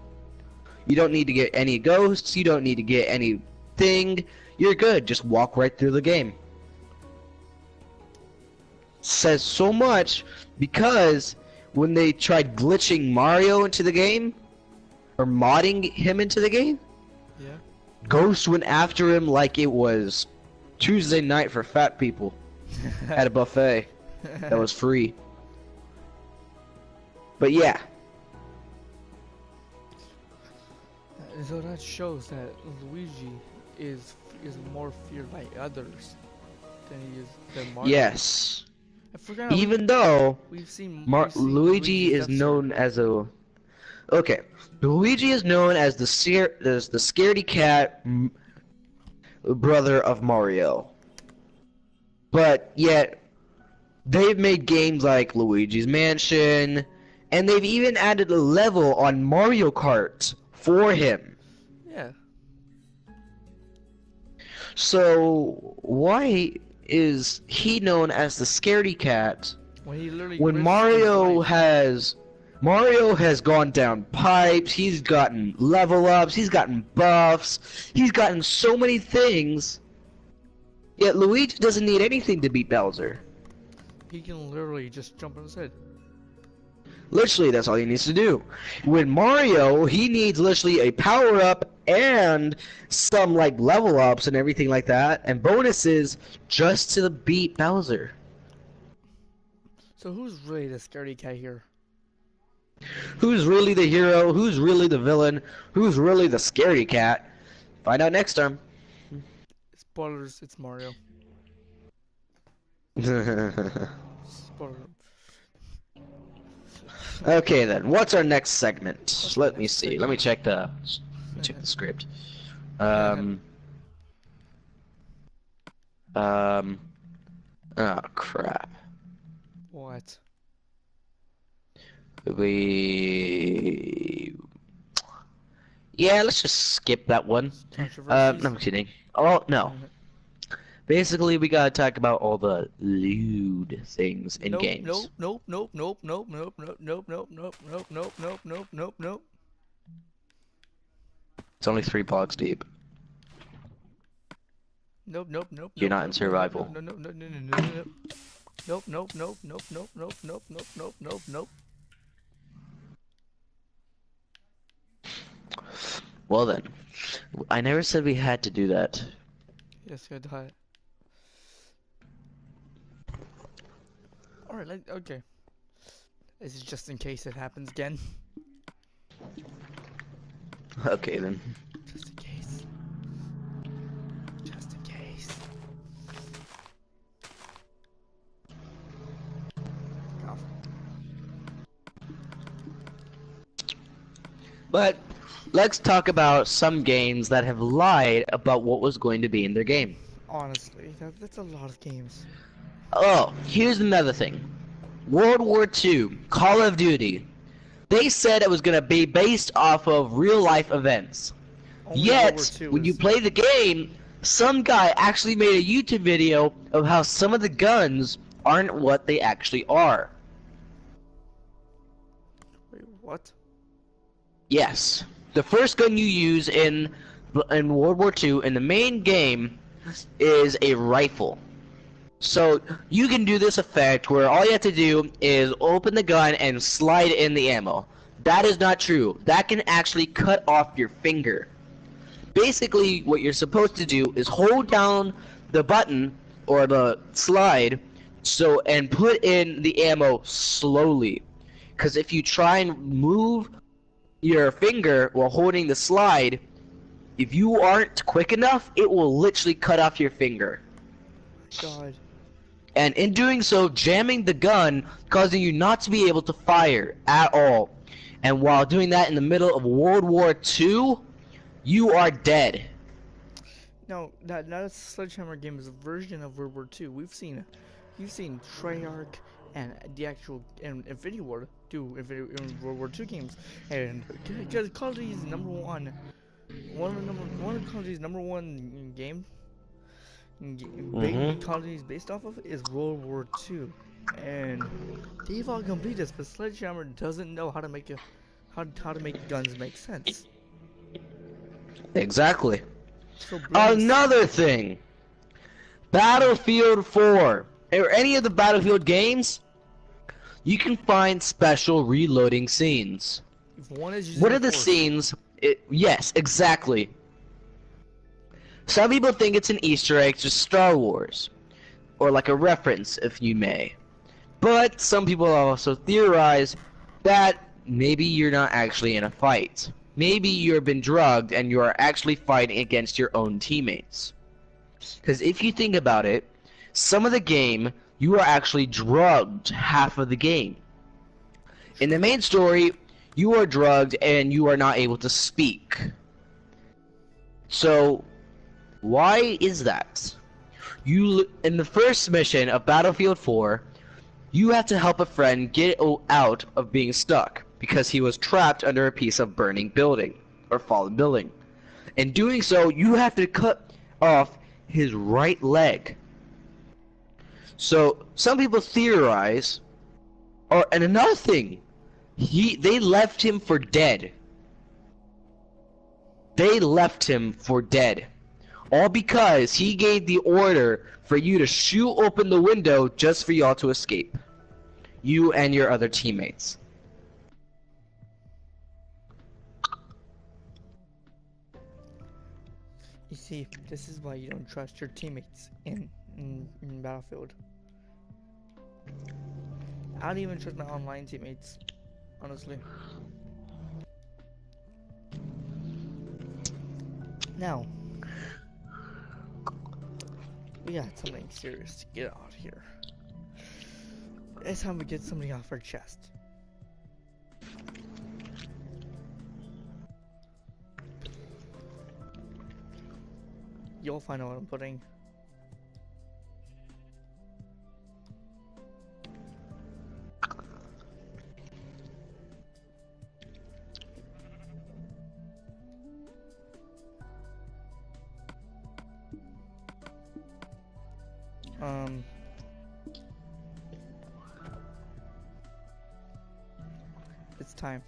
You don't need to get any ghosts, you don't need to get anything. You're good, just walk right through the game. Says so much because when they tried glitching Mario into the game, or modding him into the game, yeah, ghosts went after him like it was Tuesday night for fat people at a buffet that was free. But yeah. So that shows that Luigi is more feared by others than Mario. Yes. I Even though we've seen Luigi is known as a Luigi is known as the scaredy cat brother of Mario. But yet they've made games like Luigi's Mansion, and they've even added a level on Mario Kart for him. Yeah. So why is he known as the scaredy cat when Mario has Mario has gone down pipes, he's gotten level ups, he's gotten buffs, he's gotten so many things, yet Luigi doesn't need anything to beat Bowser. He can literally just jump on his head. Literally, that's all he needs to do. With Mario, he needs literally a power up and some like level ups and everything like that, and bonuses just to beat Bowser. So who's really the scaredy cat here? Who's really the hero? Who's really the villain? Who's really the scaredy cat? Find out next time. Spoilers, it's Mario. Spoiler. Okay then, what's our next segment? Let me see. Let me check the script. Oh crap. What? Yeah, let's just skip that one. No, I'm kidding. Oh no. Basically, we gotta talk about all the lewd things in games. Nope. It's only 3 blocks deep. Nope. You're not in survival. Nope. Well then, I never said we had to do that. Yes, you had. Alright, okay. This is just in case it happens again. Okay then. Just in case. Just in case. Off. But let's talk about some games that have lied about what was going to be in their game. Honestly, that's a lot of games. Oh, here's another thing. World War II, Call of Duty. They said it was going to be based off of real-life events. Yet, when you play the game, some guy actually made a YouTube video of how some of the guns aren't what they actually are. Wait, what? Yes. The first gun you use in World War II in the main game is a rifle. So you can do this effect where all you have to do is open the gun and slide in the ammo. That is not true. That can actually cut off your finger. Basically, what you're supposed to do is hold down the button or the slide and put in the ammo slowly. Because if you try and move your finger while holding the slide, if you aren't quick enough, it will literally cut off your finger. God. And in doing so, jamming the gun, causing you not to be able to fire at all. And while doing that in the middle of World War II, you are dead. No, that Sledgehammer game is a version of World War II. You've seen Treyarch and the actual Infinity Ward do in World War II games, and because Call of Duty is one of Call of Duty's #1 game. Call of Duty is based off of is World War II, and they've all completed this, but Sledgehammer doesn't know how to make guns make sense. Exactly. So another thing, Battlefield 4 or any of the Battlefield games, you can find special reloading scenes. What are the scenes? Yes, exactly. Some people think it's an Easter egg to Star Wars, or like a reference, if you may. But some people also theorize that maybe you're not actually in a fight. Maybe you've been drugged and you are actually fighting against your own teammates. Because if you think about it, some of the game, you are actually drugged half of the game. In the main story, you are drugged and you are not able to speak. So, why is that? In the first mission of Battlefield 4, you have to help a friend get out of being stuck because he was trapped under a piece of burning building or fallen building. In doing so, you have to cut off his right leg. So some people theorize, and another thing, They left him for dead. They left him for dead. All because he gave the order for you to shoot open the window just for y'all to escape. You and your other teammates. You see, this is why you don't trust your teammates in Battlefield. I don't even trust my online teammates, honestly. Now, we got something serious to get out here. It's time we get something off our chest. You'll find out what I'm putting. It's time.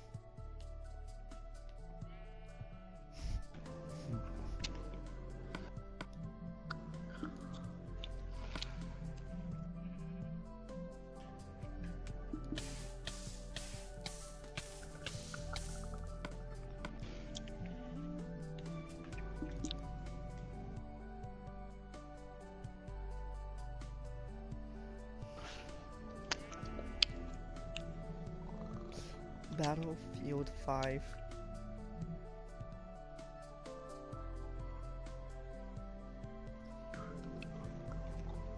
Battlefield 5.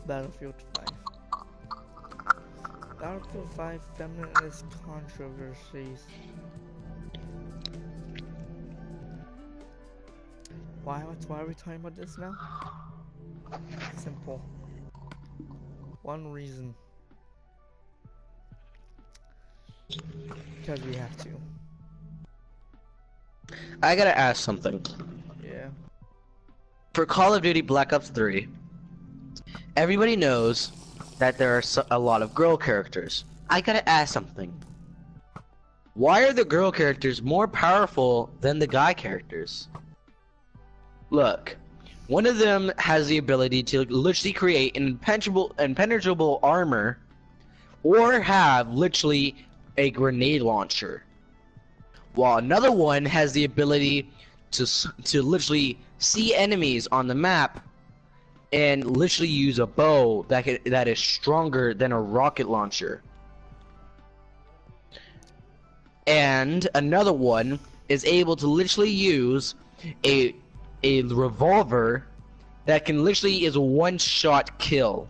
Battlefield 5. Battlefield 5 feminist controversies. Why are we talking about this now? Simple. One reason. Because we have to. I gotta ask something. Yeah. For Call of Duty Black Ops 3, everybody knows that there are a lot of girl characters. I gotta ask something. Why are the girl characters more powerful than the guy characters? Look, one of them has the ability to literally create an impenetrable armor, or have literally a grenade launcher, while another one has the ability to literally see enemies on the map and literally use a bow that is stronger than a rocket launcher. And another one is able to literally use a revolver that can literally is a one-shot kill.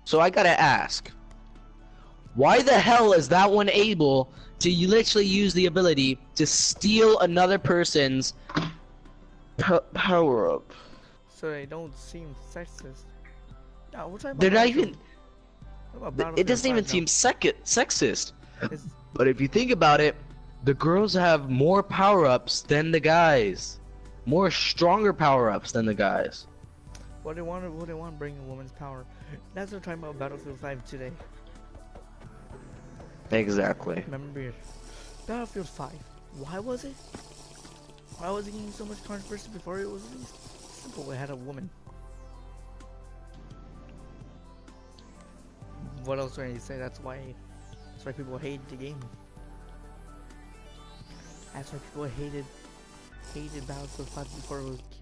So I gotta ask, why the hell is that one able to literally use the ability to steal another person's power up? So they don't seem sexist. No, we're talking about They're not even. It doesn't even seem sexist. But if you think about it, the girls have more power-ups than the guys, more stronger power-ups than the guys. What they want to bring a woman's power. That's what we're talking about Battlefield 5 today. Exactly. Remember, Battlefield 5. Why was it getting so much controversy before it was released? Simple, it had a woman. What else do I need to say? That's why people hated the game. That's why people hated Battlefield 5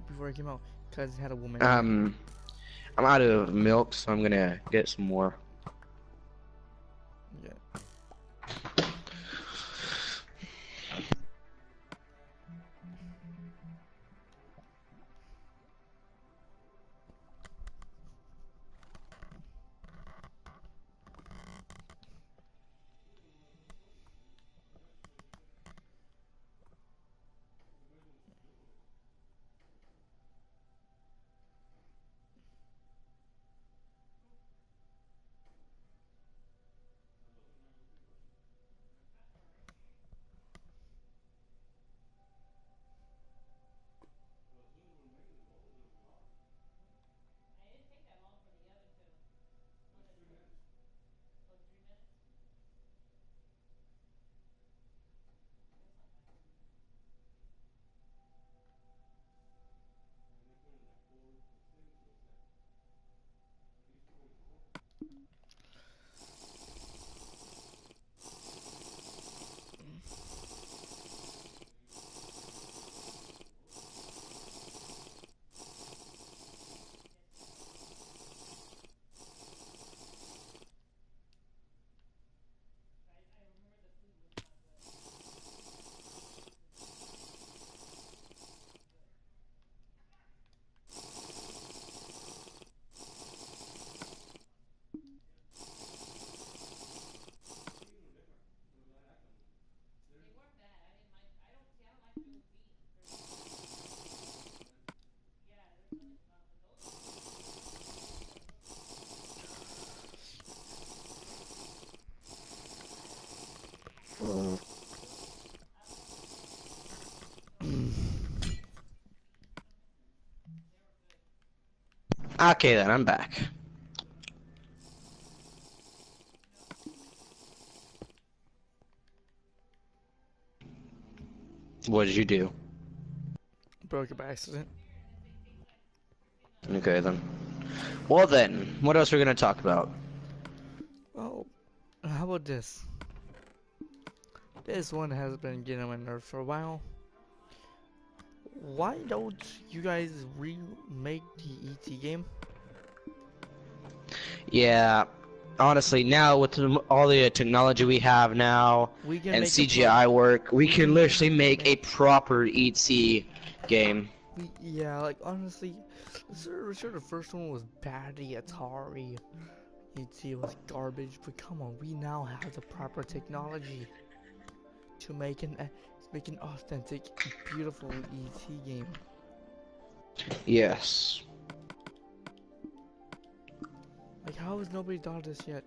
before it came out, because it had a woman. I'm out of milk, so I'm gonna get some more. Yeah. Okay, then I'm back. What did you do? Broke it by accident. Okay, then. Well, then, what else are we gonna talk about? Oh, how about this? This one has been getting on my nerves for a while. Why don't you guys remake the ET game? Yeah, honestly, now with all the technology we have now We can and make a CGI work, we we can can literally make a make proper ET game. yeah, like honestly, sure the first one was bad. The Atari ET was garbage, but come on, we now have the proper technology to make an authentic, beautiful ET game. Yes. Like, how has nobody done this yet?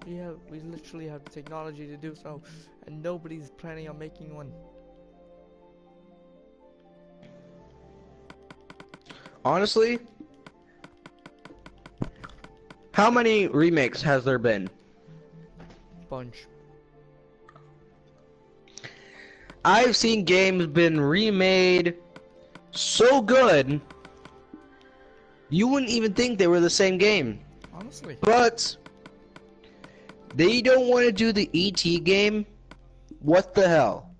We literally have the technology to do so, and nobody's planning on making one. Honestly, how many remakes has there been? Bunch. I've seen games been remade so good, you wouldn't even think they were the same game. Honestly. But they don't want to do the ET game. What the hell?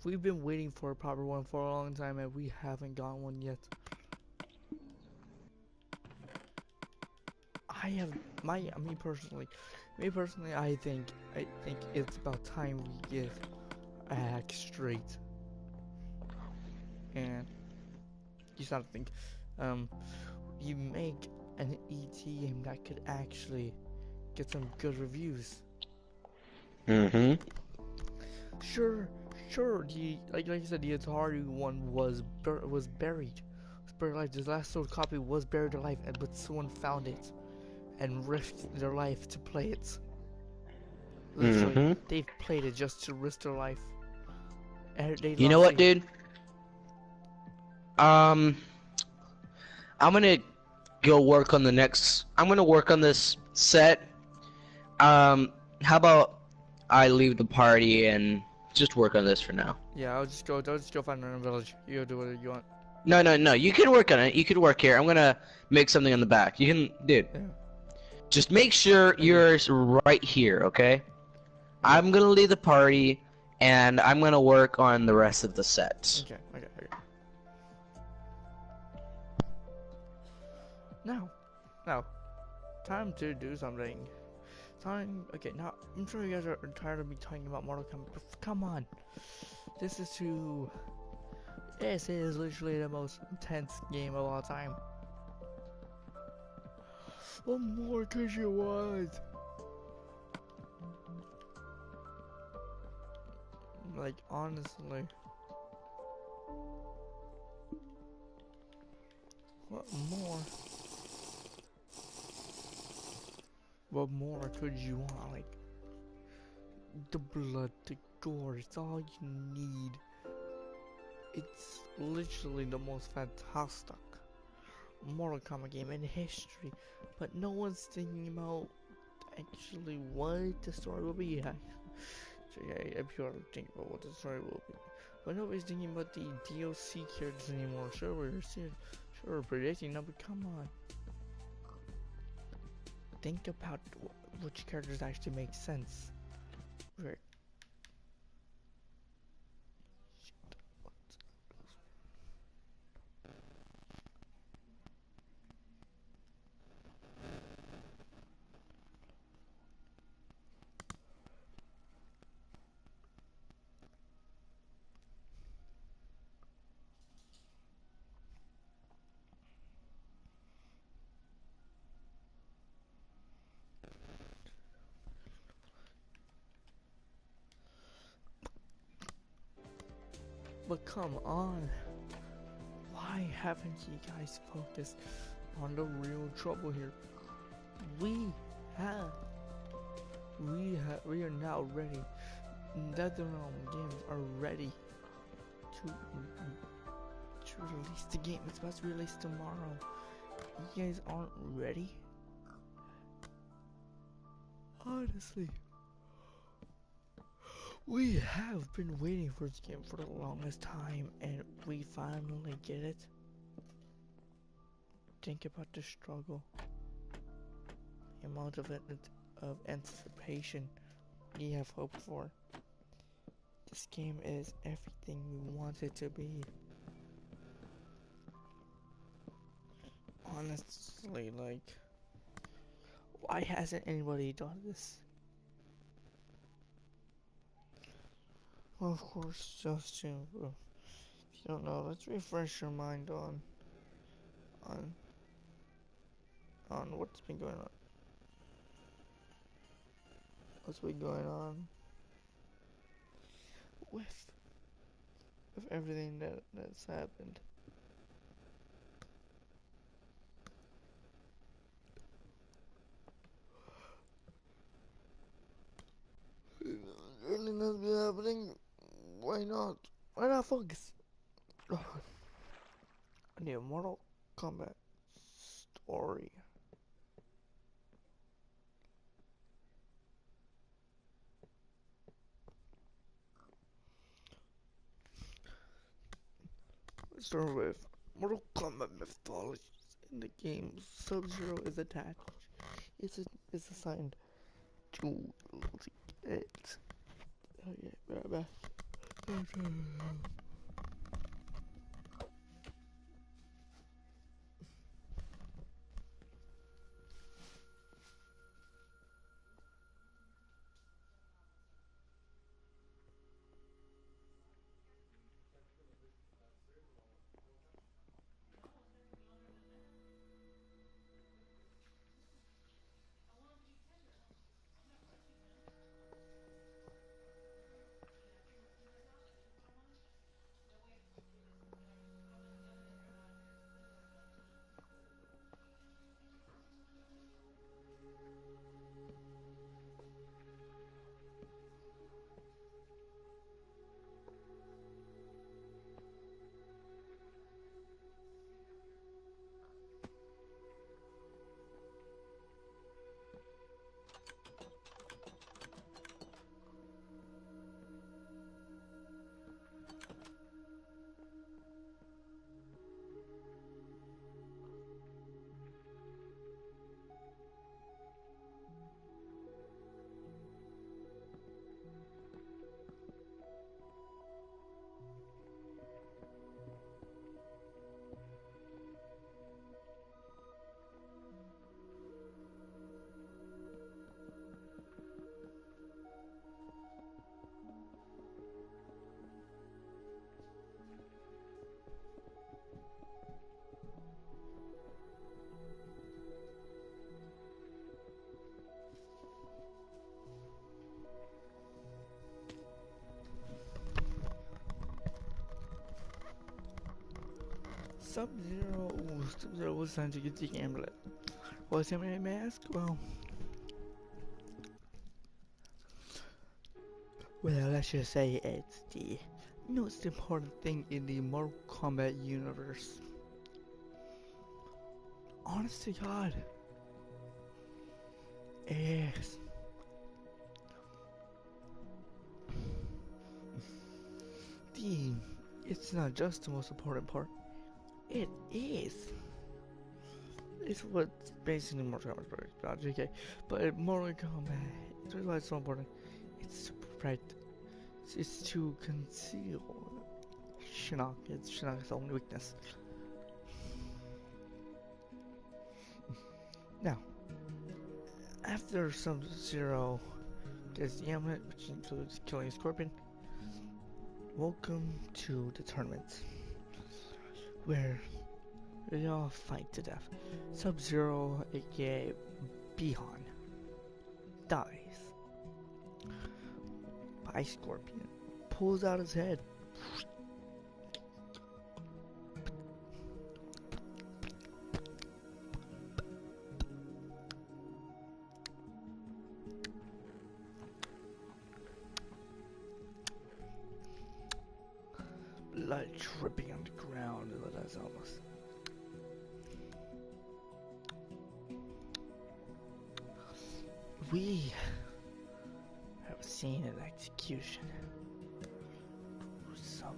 We've been waiting for a proper one for a long time, and we haven't got one yet. Me personally, I think it's about time we get a hack straight. And you start to think, you make an ET game that could actually get some good reviews. Mm-hmm. Sure, like you said, the Atari one was buried. Was buried alive. The last sold copy was buried alive, but someone found it and risked their life to play it. Literally, Mm-hmm. they've played it just to risk their life. And they You know lost what, it. dude? I'm gonna go work on the next. I'm gonna work on this set. How about I leave the party and just work on this for now? Yeah, I'll just go find another village. You go do whatever you want. No, no, no. You can work on it. You can work here. I'm gonna make something on the back. You can, dude. Yeah. Just make sure Maybe. you're right here, okay? Okay. I'm gonna leave the party, and I'm gonna work on the rest of the set. Okay. Now, time to do something. Okay, now, I'm sure you guys are tired of me talking about Mortal Kombat, but come on. This is literally the most intense game of all time. What more could you want? Like, honestly. What more? What more could you want? Like, the blood, the gore, it's all you need. It's literally the most fantastic Mortal Kombat game in history. But no one's thinking about actually what the story will be. So yeah, I'm sure think about what the story will be. But nobody's thinking about the DLC characters anymore. Sure, we're predicting now, but come on. Think about which characters actually make sense. Rick. But come on. Why haven't you guys focused on the real trouble here? We are now ready. NetherRealm games are ready to to release the game. It's about to release tomorrow. You guys aren't ready? Honestly, we have been waiting for this game for the longest time, and we finally get it. Think about the struggle, the amount of anticipation we have hoped for. This game is everything we want it to be. Honestly, like, why hasn't anybody done this? Well, of course, just to, if you don't know, let's refresh your mind on, on what's been going on. What's been going on with everything that's happened. Everything that's been happening. Why not? Why not focus? I need a Mortal Kombat story. Let's start with Mortal Kombat mythology. In the game, Sub-Zero is attached. It's assigned to it. Oh yeah, blah. Sub-Zero was assigned to get the amulet. What's the mask? Well, let's just say it's the most important thing in the Mortal Kombat universe. Honest to God. Yes. It's not just the most important part. It is. It's what's basically Mortal Kombat, JK. But Mortal Kombat, it's why it's so important. It's to protect. It's to conceal Shinnok. It's Shinnok's only weakness. Now, after Sub-Zero gets the amulet, which includes killing a Scorpion, welcome to the tournament, where they all fight to death. Sub-Zero, aka Bihan, dies by Scorpion. Pulls out his head. blood dripping on the ground. That's almost. We have seen an execution. Some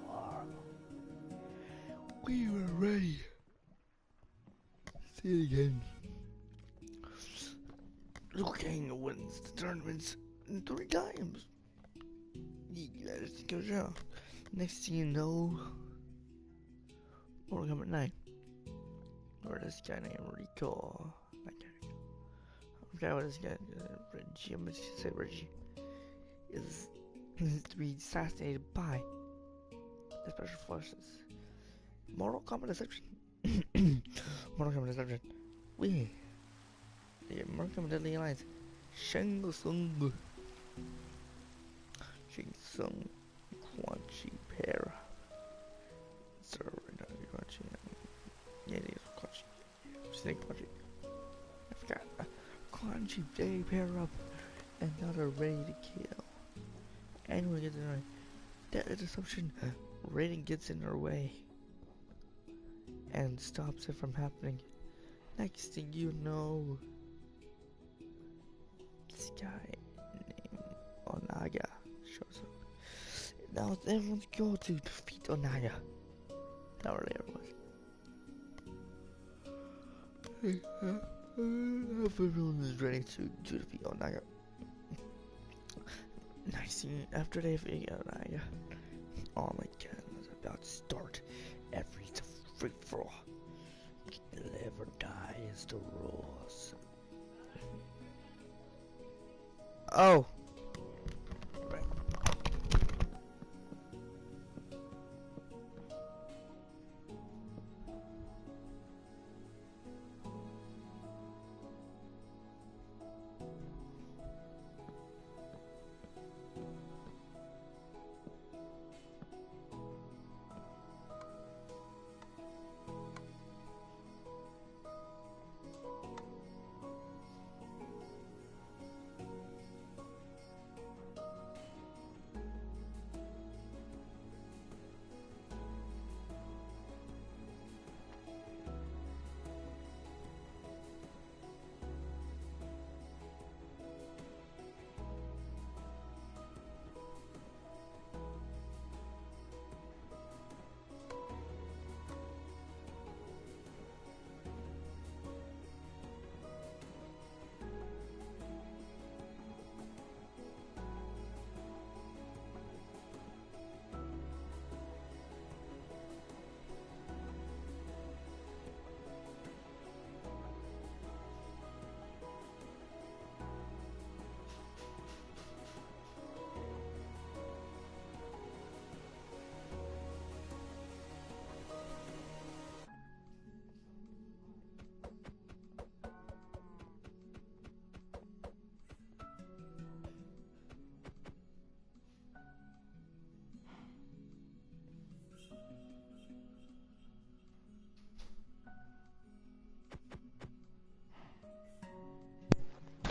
horrible. We were ready. Say it again. Liu Kang wins the tournaments 3 times. Let's go down. Next thing you know, Mortal Kombat 9. Or this guy named Rico. I forgot what this guy, Reggie, I'm gonna say Reggie, is to be assassinated by the Special Forces. Mortal Kombat Deception. Mortal Kombat Deception. We. The Mortal Kombat Deadly Alliance. Shang Tsung. Shang Tsung. Quan Chi pair. Sir, Quan Chi. Yeah, it is Quan Chi. Snake Quan Chi. I forgot. Quan Chi, they pair up and now they're ready to kill. Anyone gets in their way. That deception. Raiden gets in their way and stops it from happening. Next thing you know, this guy named Onaga shows up. Now it's everyone's goal to defeat Onaga. That really everyone. Everyone is ready to defeat Onaga. Next thing, after they defeat Onaga, oh my god, it's about to start. Everything's a free for all. Live or die is the rules. Oh! Right.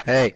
Hey.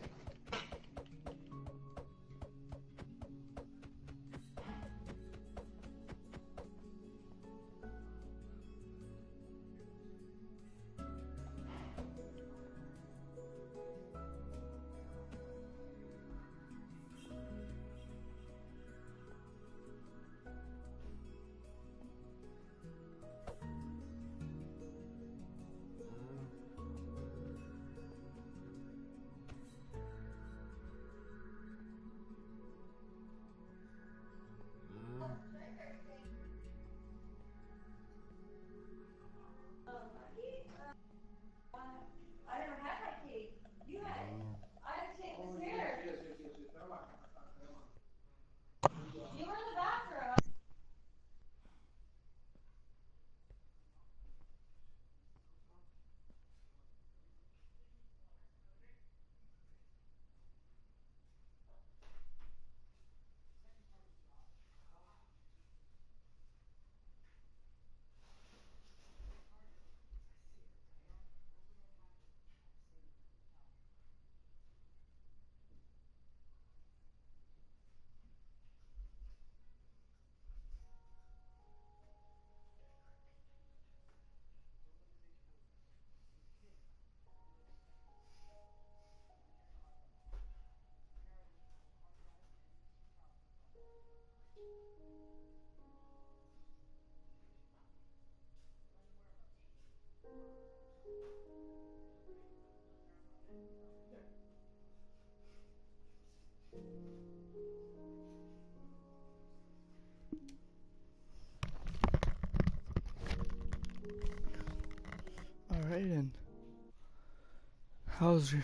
How's your...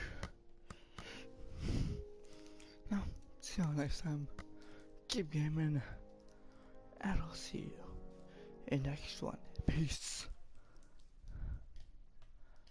Now, see you next time. Keep gaming, and I'll see you in next one. Peace.